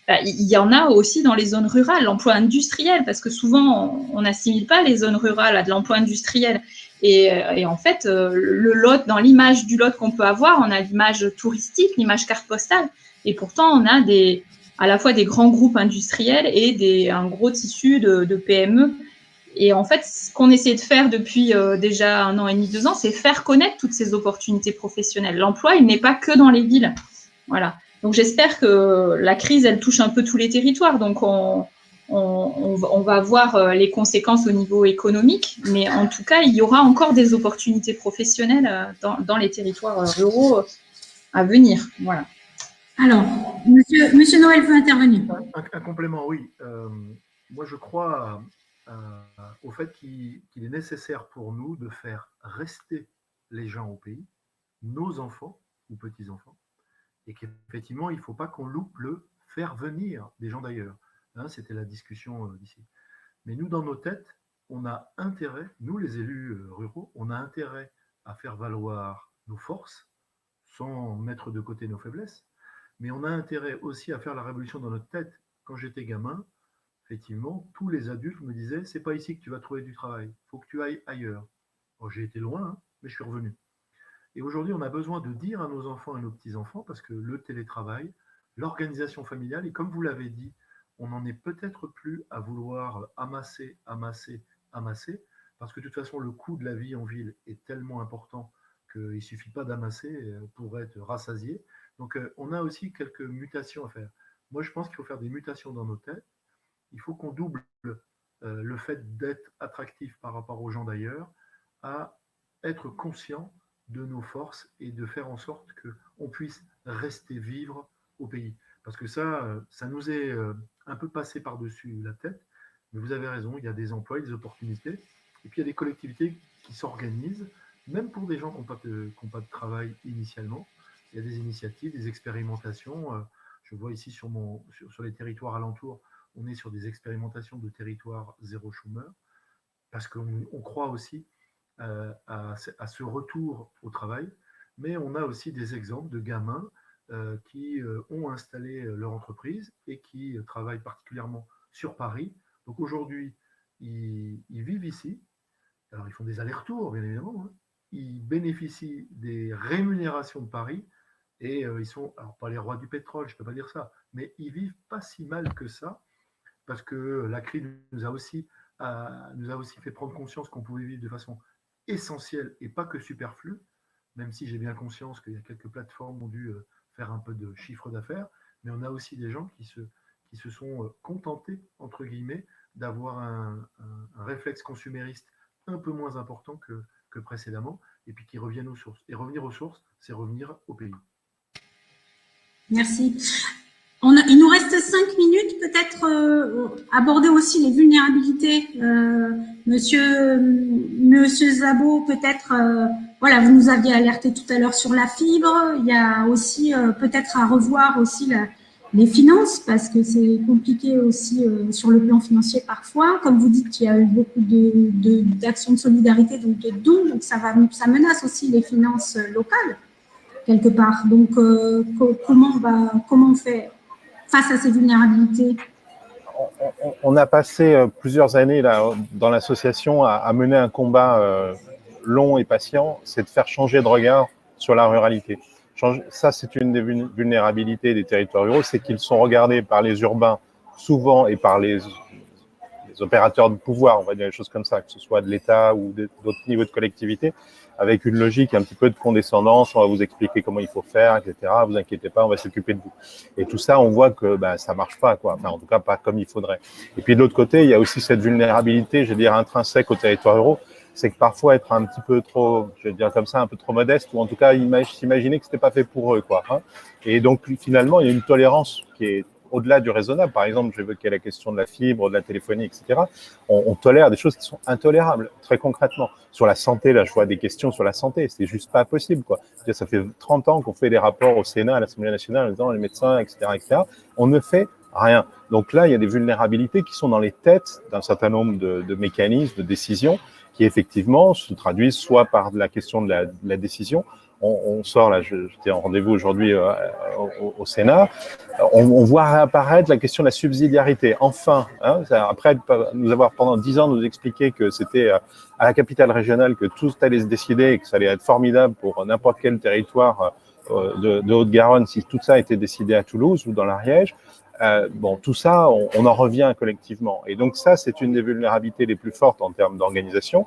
il y en a aussi dans les zones rurales, l'emploi industriel, parce que souvent, on n'assimile pas les zones rurales à de l'emploi industriel. Et en fait, le Lot, dans l'image du Lot qu'on peut avoir, on a l'image touristique, l'image carte postale, et pourtant, on a à la fois des grands groupes industriels et un gros tissu de PME. Et en fait, ce qu'on essaie de faire depuis déjà 1 an et demi, 2 ans, c'est faire connaître toutes ces opportunités professionnelles. L'emploi, il n'est pas que dans les villes. Voilà. Donc, j'espère que la crise, elle touche un peu tous les territoires. Donc, on va voir les conséquences au niveau économique. Mais en tout cas, il y aura encore des opportunités professionnelles dans les territoires ruraux à venir. Voilà. Alors, monsieur Noël veut intervenir. Un complément, oui. Moi, je crois au fait qu'il est nécessaire pour nous de faire rester les gens au pays, nos enfants ou petits-enfants, et qu'effectivement, il ne faut pas qu'on loupe le faire venir des gens d'ailleurs. Hein, c'était la discussion d'ici. Mais nous, dans nos têtes, on a intérêt, nous les élus ruraux, on a intérêt à faire valoir nos forces sans mettre de côté nos faiblesses, mais on a intérêt aussi à faire la révolution dans notre tête. Quand j'étais gamin, effectivement, tous les adultes me disaient, c'est pas ici que tu vas trouver du travail, il faut que tu ailles ailleurs. Bon, j'ai été loin, hein, mais je suis revenu. Et aujourd'hui, on a besoin de dire à nos enfants et à nos petits-enfants, parce que le télétravail, l'organisation familiale, et comme vous l'avez dit, on n'en est peut-être plus à vouloir amasser, parce que de toute façon, le coût de la vie en ville est tellement important qu'il ne suffit pas d'amasser pour être rassasié. Donc, on a aussi quelques mutations à faire. Moi, je pense qu'il faut faire des mutations dans nos têtes. Il faut qu'on double le fait d'être attractif par rapport aux gens d'ailleurs à être conscient de nos forces et de faire en sorte qu'on puisse rester vivre au pays. Parce que ça nous est un peu passé par-dessus la tête. Mais vous avez raison, il y a des emplois, des opportunités. Et puis il y a des collectivités qui s'organisent, même pour des gens qui n'ont pas de travail initialement. Il y a des initiatives, des expérimentations. Je vois ici sur les territoires alentours, on est sur des expérimentations de territoires zéro chômeur, parce qu'on croit aussi à ce retour au travail, mais on a aussi des exemples de gamins qui ont installé leur entreprise et qui travaillent particulièrement sur Paris. Donc aujourd'hui, ils vivent ici. Alors ils font des allers-retours, bien évidemment. Hein. Ils bénéficient des rémunérations de Paris, et ils sont, alors pas les rois du pétrole, je ne peux pas dire ça, mais ils vivent pas si mal que ça, parce que la crise nous a aussi fait prendre conscience qu'on pouvait vivre de façon essentielle et pas que superflue, même si j'ai bien conscience qu'il y a quelques plateformes qui ont dû faire un peu de chiffre d'affaires, mais on a aussi des gens qui se sont contentés, entre guillemets, d'avoir un réflexe consumériste un peu moins important que précédemment, et puis qui reviennent aux sources. Et revenir aux sources, c'est revenir au pays. Merci. Il nous reste 5 minutes, peut-être aborder aussi les vulnérabilités. Monsieur Szabó, peut-être, voilà, vous nous aviez alerté tout à l'heure sur la fibre. Il y a aussi peut-être à revoir aussi les finances, parce que c'est compliqué aussi sur le plan financier parfois. Comme vous dites, il y a eu beaucoup d'actions de solidarité, donc de dons, donc ça menace aussi les finances locales quelque part. Donc, comment on fait face à ces vulnérabilités? On a passé plusieurs années là, dans l'association à mener un combat long et patient, c'est de faire changer de regard sur la ruralité. Ça, c'est une des vulnérabilités des territoires ruraux, c'est qu'ils sont regardés par les urbains souvent et par les opérateurs de pouvoir, on va dire des choses comme ça, que ce soit de l'État ou d'autres niveaux de collectivité, avec une logique un petit peu de condescendance, on va vous expliquer comment il faut faire, etc. Vous inquiétez pas, on va s'occuper de vous. Et tout ça, on voit que ça marche pas, quoi. Enfin, en tout cas, pas comme il faudrait. Et puis de l'autre côté, il y a aussi cette vulnérabilité, je veux dire, intrinsèque aux territoires ruraux, c'est que parfois être un petit peu trop, je vais dire comme ça, un peu trop modeste, ou en tout cas s'imaginer que c'était pas fait pour eux, quoi. Hein. Et donc finalement, il y a une tolérance qui est au-delà du raisonnable. Par exemple, j'évoquais la question de la fibre, de la téléphonie, etc. On tolère des choses qui sont intolérables, très concrètement. Sur la santé, là, je vois des questions sur la santé. C'est juste pas possible, quoi. Ça fait 30 ans qu'on fait des rapports au Sénat, à l'Assemblée nationale, en disant les médecins, etc., etc. On ne fait rien. Donc là, il y a des vulnérabilités qui sont dans les têtes d'un certain nombre de mécanismes, de décisions, qui effectivement se traduisent soit par la question de la décision. On sort, là, j'étais en rendez-vous aujourd'hui au Sénat, on voit réapparaître la question de la subsidiarité. Enfin, hein, après nous avoir pendant 10 ans nous expliqué que c'était à la capitale régionale que tout allait se décider et que ça allait être formidable pour n'importe quel territoire de Haute-Garonne si tout ça était décidé à Toulouse ou dans l'Ariège. Bon, tout ça, on en revient collectivement. Et donc ça, c'est une des vulnérabilités les plus fortes en termes d'organisation.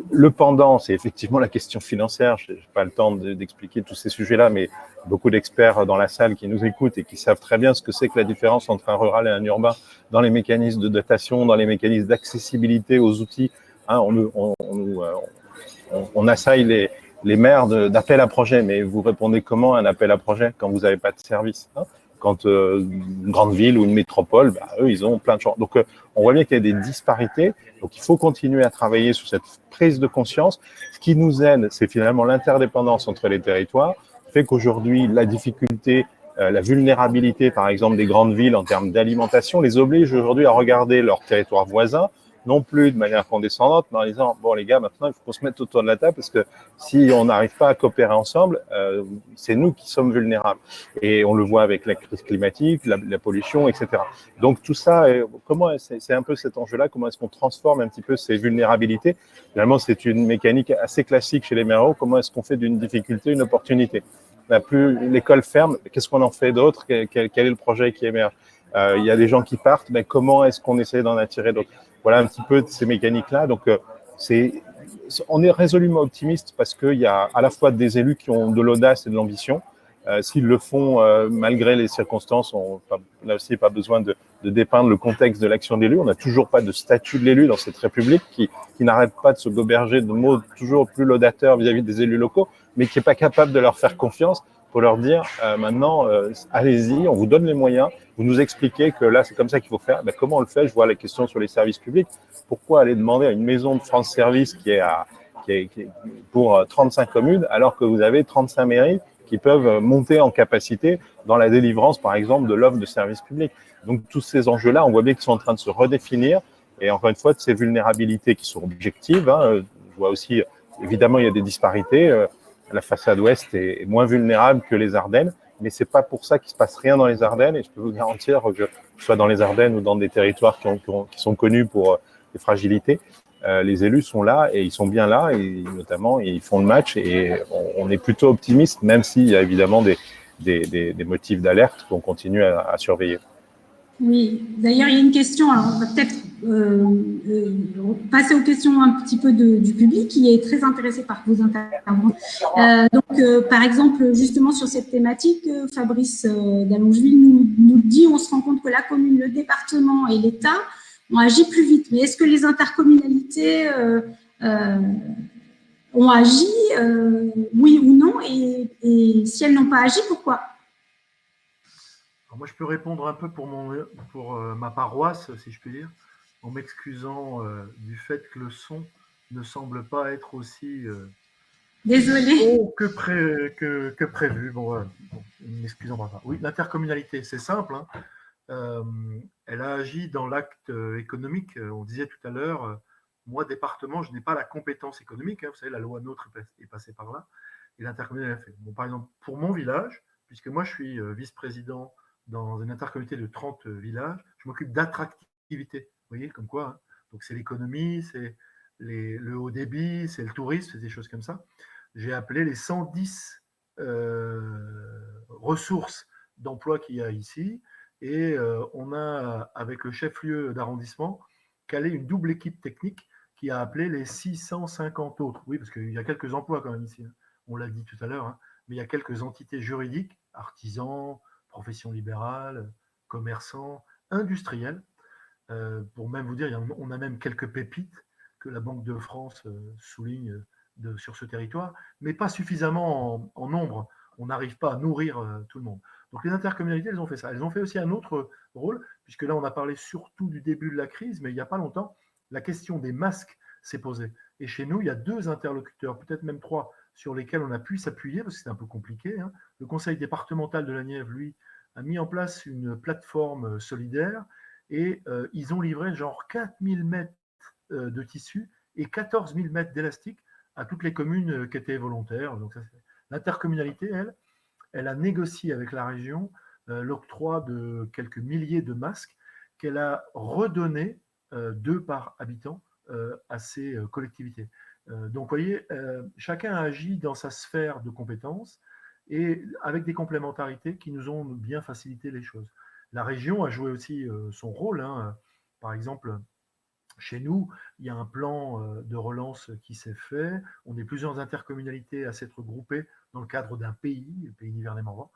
Le pendant, c'est effectivement la question financière. Je n'ai pas le temps d'expliquer tous ces sujets-là, mais beaucoup d'experts dans la salle qui nous écoutent et qui savent très bien ce que c'est que la différence entre un rural et un urbain dans les mécanismes de dotation, dans les mécanismes d'accessibilité aux outils. Hein, on assaille les maires d'appel à projet, mais vous répondez comment à un appel à projet quand vous n'avez pas de service, hein? Quand une grande ville ou une métropole, eux, ils ont plein de choses. Donc, on voit bien qu'il y a des disparités. Donc, il faut continuer à travailler sur cette prise de conscience. Ce qui nous aide, c'est finalement l'interdépendance entre les territoires, qui fait qu'aujourd'hui, la difficulté, la vulnérabilité, par exemple, des grandes villes en termes d'alimentation, les oblige aujourd'hui à regarder leurs territoires voisins, non plus de manière condescendante, mais en disant, bon, les gars, maintenant, il faut qu'on se mette autour de la table parce que si on n'arrive pas à coopérer ensemble, c'est nous qui sommes vulnérables. Et on le voit avec la crise climatique, la pollution, etc. Donc, tout ça, c'est un peu cet enjeu-là, comment est-ce qu'on transforme un petit peu ces vulnérabilités? Finalement, c'est une mécanique assez classique chez les méros. Comment est-ce qu'on fait d'une difficulté une opportunité? On n'a plus l'école ferme, qu'est-ce qu'on en fait d'autre? Quel est le projet qui émerge? Il y a des gens qui partent, mais comment est-ce qu'on essaie d'en attirer d'autres? Voilà un petit peu de ces mécaniques-là. Donc, on est résolument optimiste parce qu'il y a à la fois des élus qui ont de l'audace et de l'ambition. S'ils le font malgré les circonstances, on n'a aussi pas besoin de dépeindre le contexte de l'action de l'élu. On n'a toujours pas de statut de l'élu dans cette République qui n'arrête pas de se goberger de mots toujours plus laudateurs vis-à-vis des élus locaux, mais qui n'est pas capable de leur faire confiance pour leur dire maintenant, allez-y, on vous donne les moyens, vous nous expliquez que là, c'est comme ça qu'il faut faire. Ben, comment on le fait? Je vois la question sur les services publics. Pourquoi aller demander à une maison de France Service qui est pour 35 communes, alors que vous avez 35 mairies qui peuvent monter en capacité dans la délivrance, par exemple, de l'offre de services publics. Donc, tous ces enjeux-là, on voit bien qu'ils sont en train de se redéfinir. Et encore une fois, de ces vulnérabilités qui sont objectives. Hein, je vois aussi, évidemment, il y a des disparités. La façade ouest est moins vulnérable que les Ardennes, mais c'est pas pour ça qu'il se passe rien dans les Ardennes. Et je peux vous garantir que, soit dans les Ardennes ou dans des territoires qui sont connus pour les fragilités, les élus sont là et ils sont bien là et notamment ils font le match et on est plutôt optimiste, même s'il y a évidemment des motifs d'alerte qu'on continue à surveiller. Oui, d'ailleurs, il y a une question, alors on va peut-être passer aux questions un petit peu du public qui est très intéressé par vos interventions. Par exemple, justement sur cette thématique, Fabrice Dallongeville nous dit, on se rend compte que la commune, le département et l'État ont agi plus vite. Mais est-ce que les intercommunalités ont agi, oui ou non, et si elles n'ont pas agi, pourquoi ? Alors moi, je peux répondre un peu pour ma paroisse, si je puis dire, en m'excusant du fait que le son ne semble pas être aussi Désolée. que prévu. Bon, m'excusant par ça. Oui, l'intercommunalité, c'est simple. Hein. Elle a agi dans l'acte économique. On disait tout à l'heure, moi, département, je n'ai pas la compétence économique. Hein. Vous savez, la loi NOTRe est passée par là. Et l'intercommunalité a fait. Bon, par exemple, pour mon village, puisque moi, je suis vice-président dans une intercommunauté de 30 villages, je m'occupe d'attractivité. Vous voyez, comme quoi. Hein. Donc, c'est l'économie, c'est le haut débit, c'est le tourisme, c'est des choses comme ça. J'ai appelé les 110 ressources d'emploi qu'il y a ici. Et on a, avec le chef-lieu d'arrondissement, calé une double équipe technique qui a appelé les 650 autres. Oui, parce qu'il y a quelques emplois quand même ici. Hein. On l'a dit tout à l'heure. Hein. Mais il y a quelques entités juridiques, artisans, professions libérales, commerçants, industriels. Pour même vous dire, on a même quelques pépites que la Banque de France souligne sur ce territoire, mais pas suffisamment en nombre. On n'arrive pas à nourrir tout le monde. Donc les intercommunalités, elles ont fait ça. Elles ont fait aussi un autre rôle, puisque là, on a parlé surtout du début de la crise, mais il n'y a pas longtemps, la question des masques s'est posée. Et chez nous, il y a 2 interlocuteurs, peut-être même 3, sur lesquels on a pu s'appuyer, parce que c'est un peu compliqué. Hein. Le conseil départemental de la Nièvre, lui, a mis en place une plateforme solidaire et ils ont livré genre 4000 mètres de tissu et 14 000 mètres d'élastique à toutes les communes qui étaient volontaires. Donc l'intercommunalité, elle a négocié avec la région l'octroi de quelques milliers de masques qu'elle a redonné 2 par habitant à ces collectivités. Donc, vous voyez, chacun a agi dans sa sphère de compétences et avec des complémentarités qui nous ont bien facilité les choses. La région a joué aussi son rôle. Hein. Par exemple, chez nous, il y a un plan de relance qui s'est fait. On est plusieurs intercommunalités à s'être groupées dans le cadre d'un pays, le pays Nivernais-Morvan,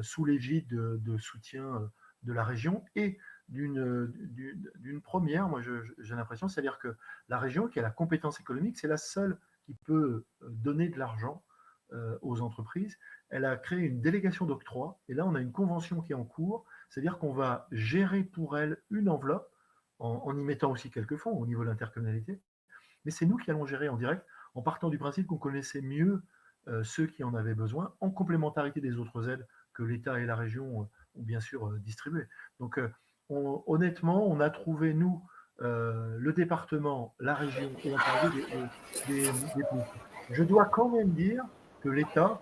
sous l'égide de soutien de la région et d'une première, moi j'ai l'impression, c'est-à-dire que la région qui a la compétence économique, c'est la seule qui peut donner de l'argent aux entreprises. Elle a créé une délégation d'octroi et là on a une convention qui est en cours, c'est-à-dire qu'on va gérer pour elle une enveloppe en y mettant aussi quelques fonds au niveau de l'intercommunalité. Mais c'est nous qui allons gérer en direct, en partant du principe qu'on connaissait mieux ceux qui en avaient besoin, en complémentarité des autres aides que l'État et la région ont bien sûr distribuées. Donc honnêtement, on a trouvé, nous, le département, la région et des politiques. Je dois quand même dire que l'État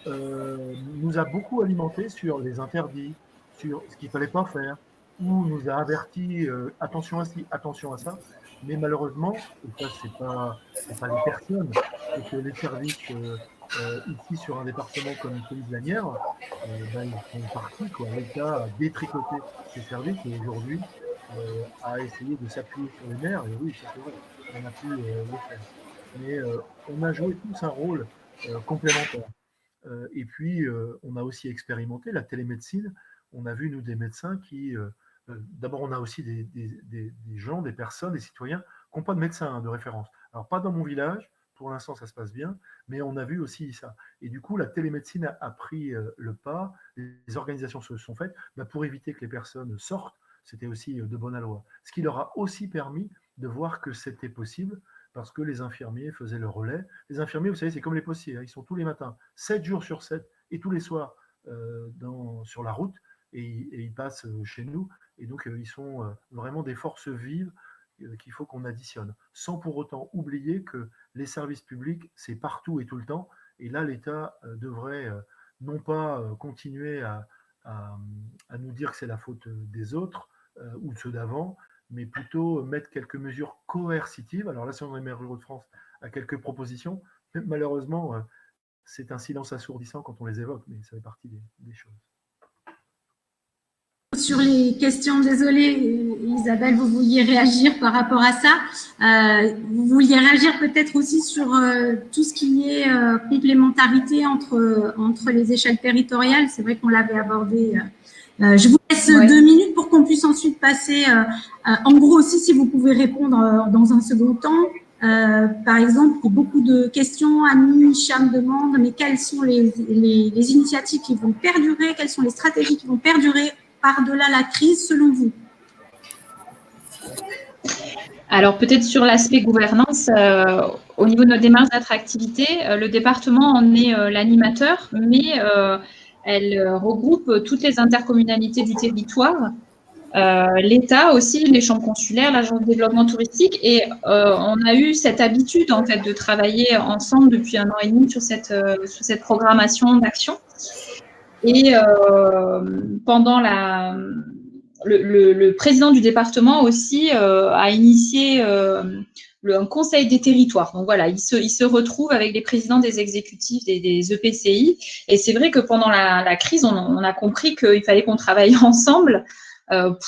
nous a beaucoup alimenté sur les interdits, sur ce qu'il ne fallait pas faire, ou nous a averti attention à ci, attention à ça. Mais malheureusement, et ça, c'est pas les personnes, c'est que les services ici sur un département comme celui de la Nièvre, ben, ils sont partis. L'État a détricoté ces services et aujourd'hui a essayé de s'appuyer sur les maires. Et oui, ça c'est vrai, on a pu le faire. Mais on a joué tous un rôle complémentaire. Et puis, on a aussi expérimenté la télémédecine. On a vu, nous, des médecins qui... D'abord, on a aussi des gens, des personnes, des citoyens qui n'ont pas de médecin de référence. Alors, pas dans mon village, pour l'instant, ça se passe bien, mais on a vu aussi ça. Et du coup, la télémédecine a pris le pas, les organisations se sont faites pour éviter que les personnes sortent. C'était aussi de bonne loi. Ce qui leur a aussi permis de voir que c'était possible, parce que les infirmiers faisaient le relais. Les infirmiers, vous savez, c'est comme les postiers, hein, ils sont tous les matins, 7 jours sur 7, et tous les soirs sur la route, et ils passent chez nous, et donc ils sont vraiment des forces vives qu'il faut qu'on additionne, sans pour autant oublier que les services publics, c'est partout et tout le temps, et là, l'État devrait non pas continuer à nous dire que c'est la faute des autres ou de ceux d'avant, mais plutôt mettre quelques mesures coercitives. Alors, l'Association des maires ruraux de France a quelques propositions, mais malheureusement, c'est un silence assourdissant quand on les évoque, mais ça fait partie des choses. Sur les questions, désolée Isabelle, vous vouliez réagir par rapport à ça. Vous vouliez réagir peut-être aussi sur tout ce qui est complémentarité entre les échelles territoriales. C'est vrai qu'on l'avait abordé. Je vous laisse 2 minutes pour qu'on puisse ensuite passer. En gros aussi, si vous pouvez répondre dans un second temps. Par exemple, beaucoup de questions, Annie, Cham demande, mais quelles sont les initiatives qui vont perdurer, quelles sont les stratégies qui vont perdurer par-delà la crise, selon vous? Alors, peut-être sur l'aspect gouvernance, au niveau de notre démarche d'attractivité, le département en est l'animateur, mais elle regroupe toutes les intercommunalités du territoire, l'État aussi, les chambres consulaires, l'agence de développement touristique, et on a eu cette habitude en fait de travailler ensemble depuis 1 an et demi sur cette programmation d'action. Et pendant le président du département aussi a initié un conseil des territoires. Donc voilà, il se retrouve avec les présidents des exécutifs des EPCI. Et c'est vrai que pendant la crise, on a compris qu'il fallait qu'on travaille ensemble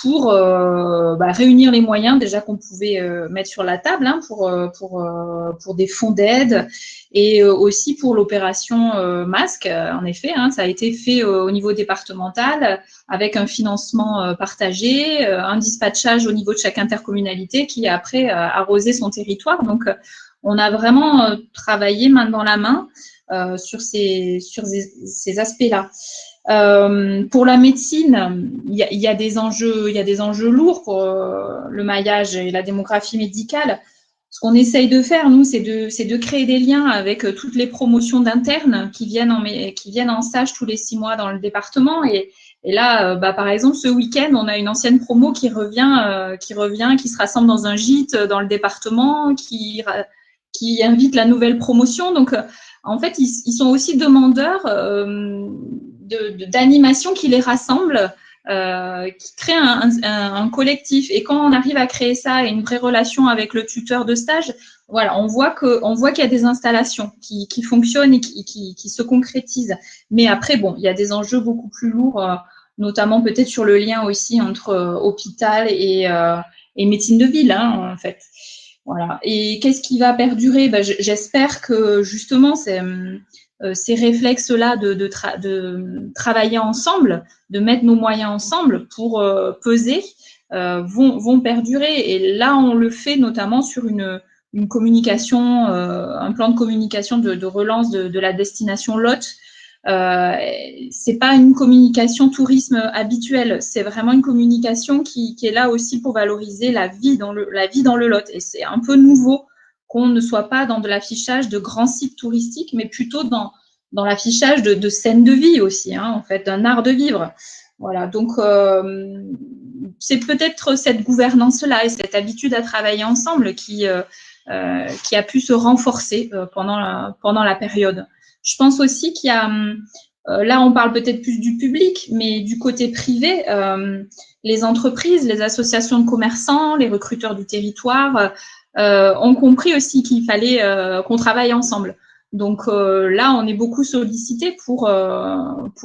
pour réunir les moyens déjà qu'on pouvait mettre sur la table pour des fonds d'aide et aussi pour l'opération masque. En effet, ça a été fait au niveau départemental avec un financement partagé, un dispatchage au niveau de chaque intercommunalité qui a après arrosé son territoire. Donc, on a vraiment travaillé main dans la main sur ces aspects-là. Pour la médecine, il y a des enjeux lourds pour le maillage et la démographie médicale. Ce qu'on essaye de faire, nous, c'est de créer des liens avec toutes les promotions d'internes qui viennent en stage tous les 6 mois dans le département. Et là, par exemple, ce week-end, on a une ancienne promo qui revient, qui se rassemble dans un gîte dans le département, qui invite la nouvelle promotion. Donc, en fait, ils sont aussi demandeurs d'animation qui les rassemble, qui crée un collectif. Et quand on arrive à créer ça et une vraie relation avec le tuteur de stage, voilà, on voit qu'il y a des installations qui fonctionnent et qui se concrétisent. Mais après, bon, il y a des enjeux beaucoup plus lourds, notamment peut-être sur le lien aussi entre hôpital et médecine de ville, en fait. Voilà. Et qu'est-ce qui va perdurer? J'espère que justement ces réflexes-là de travailler ensemble, de mettre nos moyens ensemble pour peser, vont perdurer. Et là, on le fait notamment sur une communication, un plan de communication de relance de la destination Lot. C'est pas une communication tourisme habituelle, c'est vraiment une communication qui est là aussi pour valoriser la vie dans le Lot. Et c'est un peu nouveau qu'on ne soit pas dans de l'affichage de grands sites touristiques, mais plutôt dans l'affichage de scènes de vie aussi, en fait, d'un art de vivre. Voilà, donc c'est peut-être cette gouvernance-là et cette habitude à travailler ensemble qui a pu se renforcer pendant la période. Je pense aussi qu'il y a, là on parle peut-être plus du public, mais du côté privé, les entreprises, les associations de commerçants, les recruteurs du territoire ont compris aussi qu'il fallait qu'on travaille ensemble. Donc là, on est beaucoup sollicité pour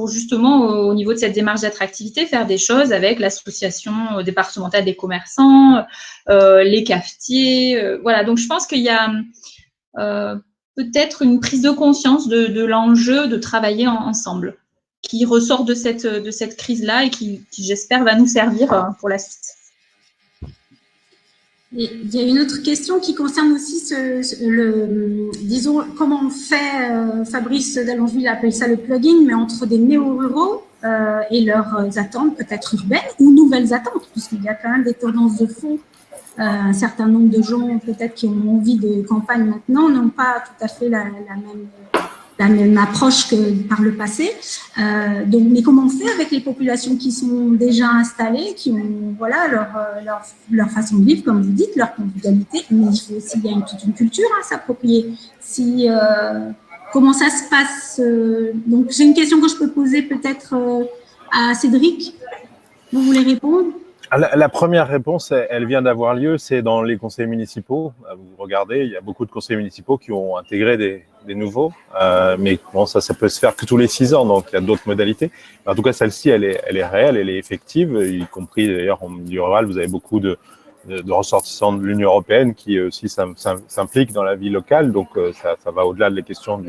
justement, au niveau de cette démarche d'attractivité, faire des choses avec l'association départementale des commerçants, les cafetiers. Voilà, donc je pense qu'il y a peut-être une prise de conscience de l'enjeu de travailler ensemble, qui ressort de cette crise-là et qui j'espère, va nous servir pour la suite. Et il y a une autre question qui concerne aussi disons, comment on fait, Fabrice Dallongeville appelle ça le plugin, mais entre des néo-ruraux et leurs attentes peut-être urbaines ou nouvelles attentes, puisqu'il y a quand même des tendances de fond. Un certain nombre de gens peut-être qui ont envie de campagne maintenant n'ont pas tout à fait la même approche que par le passé. Donc, mais comment on fait avec les populations qui sont déjà installées, qui ont leur façon de vivre, comme vous dites, leur convivialité, mais il faut aussi bien toute une culture à s'approprier. Comment ça se passe? Donc, j'ai une question que je peux poser peut-être à Cédric. Vous voulez répondre? La première réponse, elle vient d'avoir lieu, c'est dans les conseils municipaux. Vous regardez, il y a beaucoup de conseils municipaux qui ont intégré des nouveaux, mais bon, ça peut se faire que tous les 6 ans, donc il y a d'autres modalités. En tout cas, celle-ci, elle est réelle, elle est effective, y compris d'ailleurs en milieu rural, vous avez beaucoup de ressortissants de l'Union européenne qui aussi s'impliquent dans la vie locale, donc ça va au-delà de la question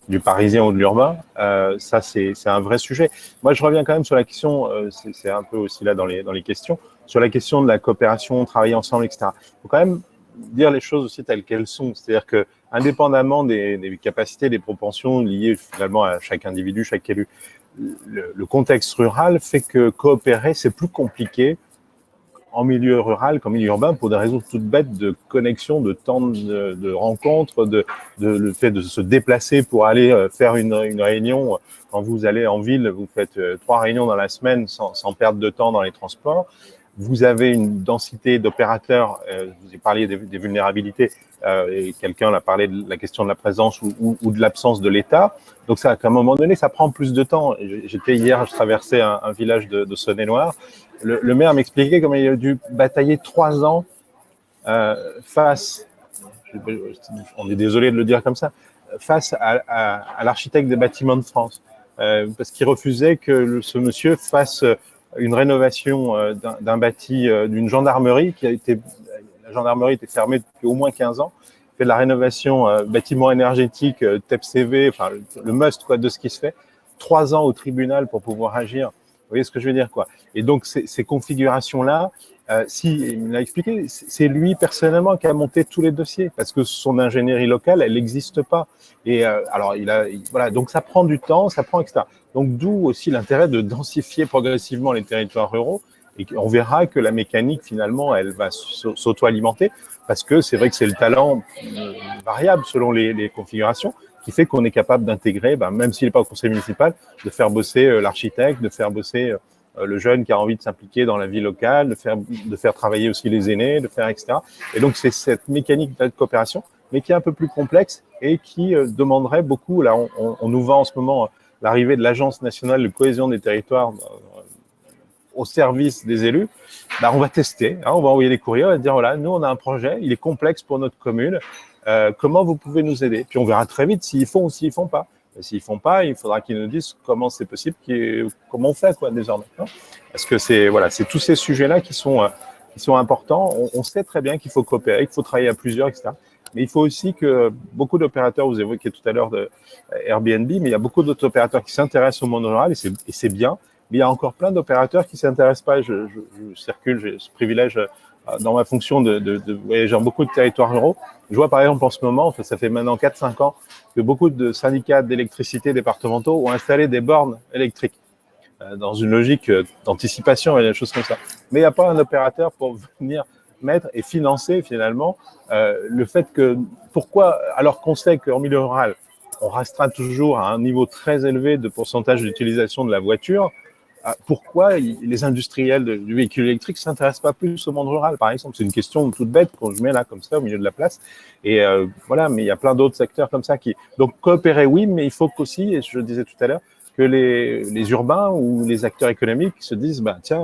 du parisien ou de l'urbain. Ça, c'est un vrai sujet. Moi, je reviens quand même sur la question, c'est un peu aussi là dans les questions, sur la question de la coopération, travailler ensemble, etc. Il faut quand même dire les choses aussi telles qu'elles sont. C'est-à-dire que, indépendamment des capacités, des propensions liées finalement à chaque individu, chaque élu, le contexte rural fait que coopérer, c'est plus compliqué en milieu rural qu'en milieu urbain pour des raisons toutes bêtes de connexion, de temps de rencontre, le fait de se déplacer pour aller faire une réunion. Quand vous allez en ville, vous faites 3 réunions dans la semaine sans perdre de temps dans les transports. Vous avez une densité d'opérateurs, vous avez parlé des vulnérabilités, et quelqu'un a parlé de la question de la présence ou de l'absence de l'État. Donc ça, à un moment donné, ça prend plus de temps. J'étais hier, je traversais un village de Saône-et-Loire. Le maire m'expliquait comment il a dû batailler 3 ans face, on est désolé de le dire comme ça, face à l'architecte des bâtiments de France, parce qu'il refusait que ce monsieur fasse une rénovation d'un bâti d'une gendarmerie la gendarmerie était fermée depuis au moins 15 ans, il fait de la rénovation bâtiment énergétique, TEPCV, enfin le must quoi de ce qui se fait, 3 ans au tribunal pour pouvoir agir. Vous voyez ce que je veux dire, quoi. Et donc, ces configurations-là, il me l'a expliqué, c'est lui personnellement qui a monté tous les dossiers parce que son ingénierie locale, elle n'existe pas. Et alors, voilà, donc ça prend du temps, ça prend etc. Donc, d'où aussi l'intérêt de densifier progressivement les territoires ruraux. Et on verra que la mécanique, finalement, elle va s'auto-alimenter parce que c'est vrai que c'est le talent variable selon les configurations qui fait qu'on est capable d'intégrer, même s'il n'est pas au conseil municipal, de faire bosser l'architecte, de faire bosser le jeune qui a envie de s'impliquer dans la vie locale, de faire travailler aussi les aînés, de faire etc. Et donc, c'est cette mécanique de coopération, mais qui est un peu plus complexe et qui demanderait beaucoup. Là, on nous vend en ce moment l'arrivée de l'Agence nationale de cohésion des territoires au service des élus. On va tester, on va envoyer des courriers, on va dire, voilà, nous, on a un projet, il est complexe pour notre commune, comment vous pouvez nous aider? Puis on verra très vite s'ils font ou s'ils font pas. Et s'ils font pas, il faudra qu'ils nous disent comment c'est possible, comment on fait quoi désormais. Parce que c'est tous ces sujets-là qui sont importants. On sait très bien qu'il faut coopérer, qu'il faut travailler à plusieurs, etc. Mais il faut aussi que beaucoup d'opérateurs, vous évoquiez tout à l'heure de Airbnb, mais il y a beaucoup d'autres opérateurs qui s'intéressent au monde rural et c'est bien. Mais il y a encore plein d'opérateurs qui ne s'intéressent pas. Je circule, j'ai ce privilège dans ma fonction de voyager dans beaucoup de territoires ruraux. Je vois par exemple en ce moment, ça fait maintenant 4-5 ans, que beaucoup de syndicats d'électricité départementaux ont installé des bornes électriques dans une logique d'anticipation et des choses comme ça. Mais il n'y a pas un opérateur pour venir mettre et financer finalement le fait que, pourquoi, alors qu'on sait qu'en milieu rural, on restera toujours à un niveau très élevé de pourcentage d'utilisation de la voiture, pourquoi les industriels du véhicule électrique ne s'intéressent pas plus au monde rural, par exemple? C'est une question toute bête qu'on je mets là comme ça au milieu de la place. Et voilà, mais il y a plein d'autres secteurs comme ça qui… Donc coopérer, oui, mais il faut qu'aussi, et je le disais tout à l'heure, que les urbains ou les acteurs économiques se disent, tiens,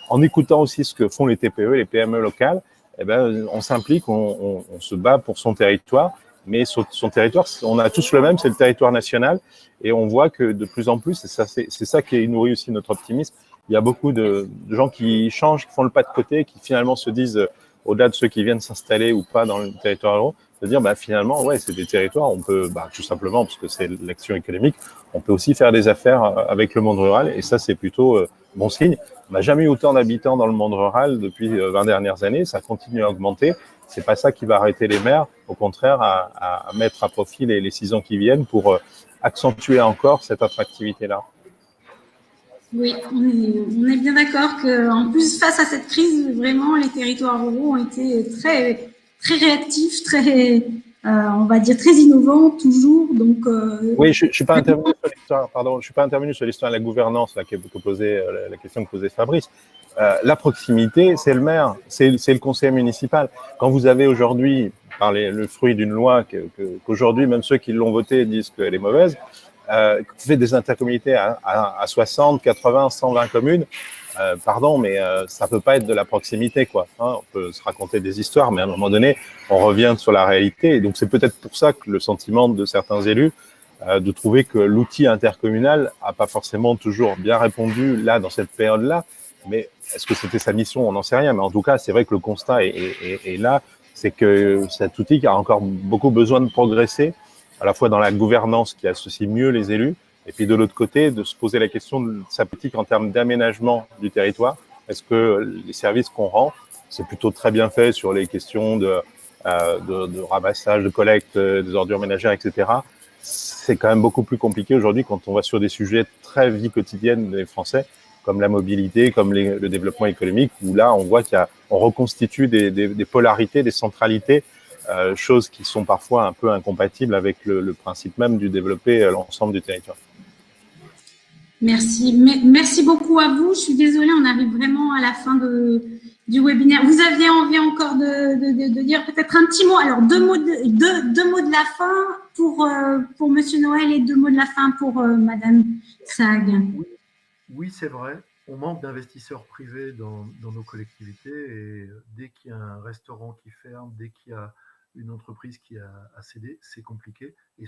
en écoutant aussi ce que font les TPE, les PME locales, on s'implique, on se bat pour son territoire. Mais son territoire, on a tous le même, c'est le territoire national. Et on voit que de plus en plus, c'est ça qui nourrit aussi notre optimisme, il y a beaucoup de gens qui changent, qui font le pas de côté, qui finalement se disent, au-delà de ceux qui viennent s'installer ou pas dans le territoire rural, de dire finalement, ouais, c'est des territoires, on peut tout simplement, parce que c'est l'action économique, on peut aussi faire des affaires avec le monde rural. Et ça, c'est plutôt bon signe. On n'a jamais eu autant d'habitants dans le monde rural depuis 20 dernières années, ça continue à augmenter. C'est pas ça qui va arrêter les maires, au contraire, à mettre à profit les 6 ans qui viennent pour accentuer encore cette attractivité-là. Oui, on est bien d'accord qu'en plus, face à cette crise, vraiment, les territoires ruraux ont été très, très réactifs, très, on va dire, très innovants, toujours. Donc, oui, je ne suis pas intervenu sur l'histoire, pardon, je suis pas intervenu sur l'histoire de la gouvernance, là, la question que posait Fabrice. La proximité, c'est le maire, c'est le conseil municipal. Quand vous avez aujourd'hui, par le fruit d'une loi qu'aujourd'hui, même ceux qui l'ont votée disent qu'elle est mauvaise, fait des intercommunalités à 60, 80, 120 communes, pardon, mais ça peut pas être de la proximité, quoi. Hein, on peut se raconter des histoires, mais à un moment donné, on revient sur la réalité. Et donc, c'est peut-être pour ça que le sentiment de certains élus, de trouver que l'outil intercommunal a pas forcément toujours bien répondu là, dans cette période-là. Mais est-ce que c'était sa mission? On n'en sait rien. Mais en tout cas, c'est vrai que le constat est là, c'est que cet outil a encore beaucoup besoin de progresser, à la fois dans la gouvernance qui associe mieux les élus, et puis de l'autre côté, de se poser la question de sa politique en termes d'aménagement du territoire. Est-ce que les services qu'on rend, c'est plutôt très bien fait sur les questions de ramassage, de collecte des ordures ménagères, etc. C'est quand même beaucoup plus compliqué aujourd'hui quand on va sur des sujets très vie quotidienne des Français, comme la mobilité, comme le développement économique, où là, on voit on reconstitue des polarités, des centralités, choses qui sont parfois un peu incompatibles avec le principe même du développer l'ensemble du territoire. Merci. Merci beaucoup à vous. Je suis désolée, on arrive vraiment à la fin du webinaire. Vous aviez envie encore de dire peut-être un petit mot. Alors, deux mots de la fin pour Monsieur Noël et 2 mots de la fin pour Madame Sag. Oui, c'est vrai. On manque d'investisseurs privés dans nos collectivités et dès qu'il y a un restaurant qui ferme, dès qu'il y a une entreprise qui a cédé, c'est compliqué. Et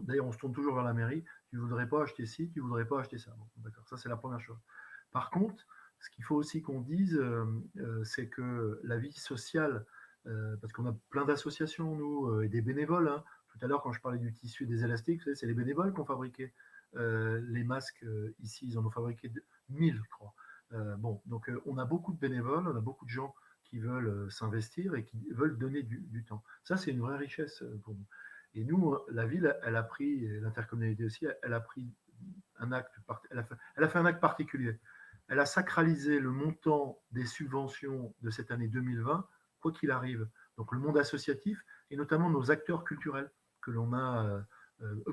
d'ailleurs, on se tourne toujours vers la mairie. Tu ne voudrais pas acheter ci, tu ne voudrais pas acheter ça. Bon, d'accord, ça c'est la première chose. Par contre, ce qu'il faut aussi qu'on dise, c'est que la vie sociale, parce qu'on a plein d'associations, nous, et des bénévoles. Hein. Tout à l'heure, quand je parlais du tissu et des élastiques, vous savez, c'est les bénévoles qui ont fabriqué les masques ici. Ils en ont fabriqué 1000, je crois. Bon, donc on a beaucoup de bénévoles, on a beaucoup de gens qui veulent s'investir et qui veulent donner du temps. Ça, c'est une vraie richesse pour nous. Et nous, la ville, elle a pris, l'intercommunalité aussi, elle a pris un acte, elle a fait un acte particulier. Elle a sacralisé le montant des subventions de cette année 2020, quoi qu'il arrive. Donc le monde associatif et notamment nos acteurs culturels que l'on a,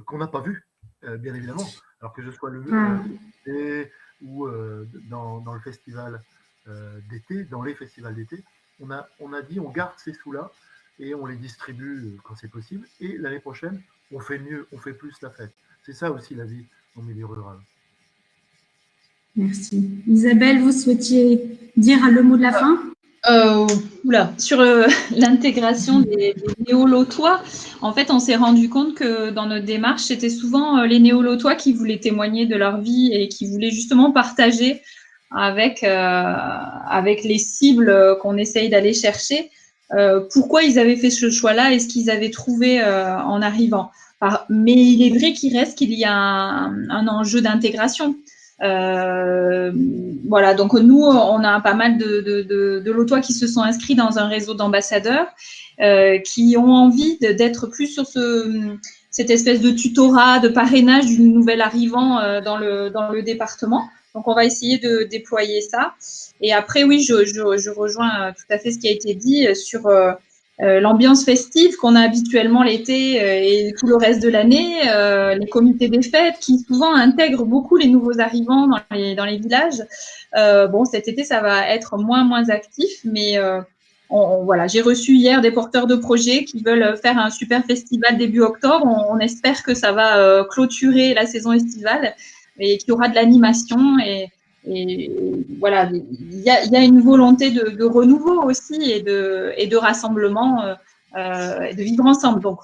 qu'on n'a pas vus, bien évidemment. Alors que ce soit le ou dans le festival d'été, dans les festivals d'été, on a dit on garde ces sous-là et on les distribue quand c'est possible. Et l'année prochaine, on fait mieux, on fait plus la fête. C'est ça aussi la vie en milieu rural. Merci. Isabelle, vous souhaitiez dire le mot de la fin? Sur l'intégration des néo-lotois, en fait, on s'est rendu compte que dans notre démarche, c'était souvent les néo-lotois qui voulaient témoigner de leur vie et qui voulaient justement partager avec les cibles qu'on essaye d'aller chercher pourquoi ils avaient fait ce choix-là et ce qu'ils avaient trouvé en arrivant. Mais il est vrai qu'il y a un enjeu d'intégration. Voilà, donc nous, on a pas mal de lotois qui se sont inscrits dans un réseau d'ambassadeurs qui ont envie d'être plus sur cette espèce de tutorat, de parrainage du nouvel arrivant dans le département. Donc, on va essayer de déployer ça. Et après, oui, je rejoins tout à fait ce qui a été dit sur l'ambiance festive qu'on a habituellement l'été et tout le reste de l'année, les comités des fêtes qui souvent intègrent beaucoup les nouveaux arrivants dans les villages. Bon, cet été, ça va être moins actif, mais voilà, j'ai reçu hier des porteurs de projets qui veulent faire un super festival début octobre. On espère que ça va clôturer la saison estivale et qu'il y aura de l'animation et voilà, il y a une volonté de renouveau aussi et de rassemblement et de vivre ensemble. Donc,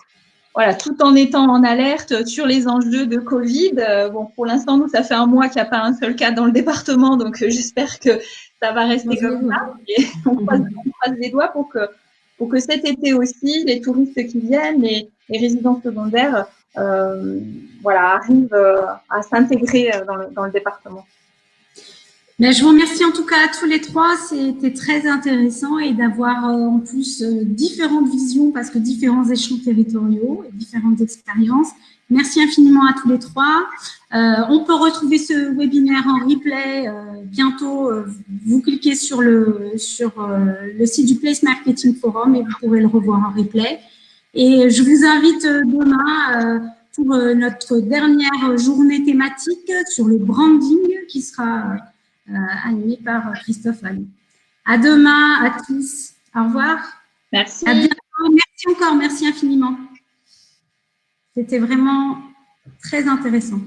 voilà, tout en étant en alerte sur les enjeux de Covid. Bon, pour l'instant, nous, ça fait un mois qu'il n'y a pas un seul cas dans le département, donc j'espère que ça va rester comme ça. Et on croise les doigts pour que cet été aussi, les touristes qui viennent, les résidents secondaires, voilà, arrivent à s'intégrer dans le département. Mais je vous remercie en tout cas à tous les trois, c'était très intéressant et d'avoir en plus différentes visions parce que différents échelons territoriaux et différentes expériences. Merci infiniment à tous les trois. On peut retrouver ce webinaire en replay bientôt. Vous cliquez sur le site du Place Marketing Forum et vous pourrez le revoir en replay. Et je vous invite demain pour notre dernière journée thématique sur le branding qui sera animé par Christophe Allais. À demain à tous. Au revoir. Merci. À bientôt. Merci encore. Merci infiniment. C'était vraiment Très intéressant.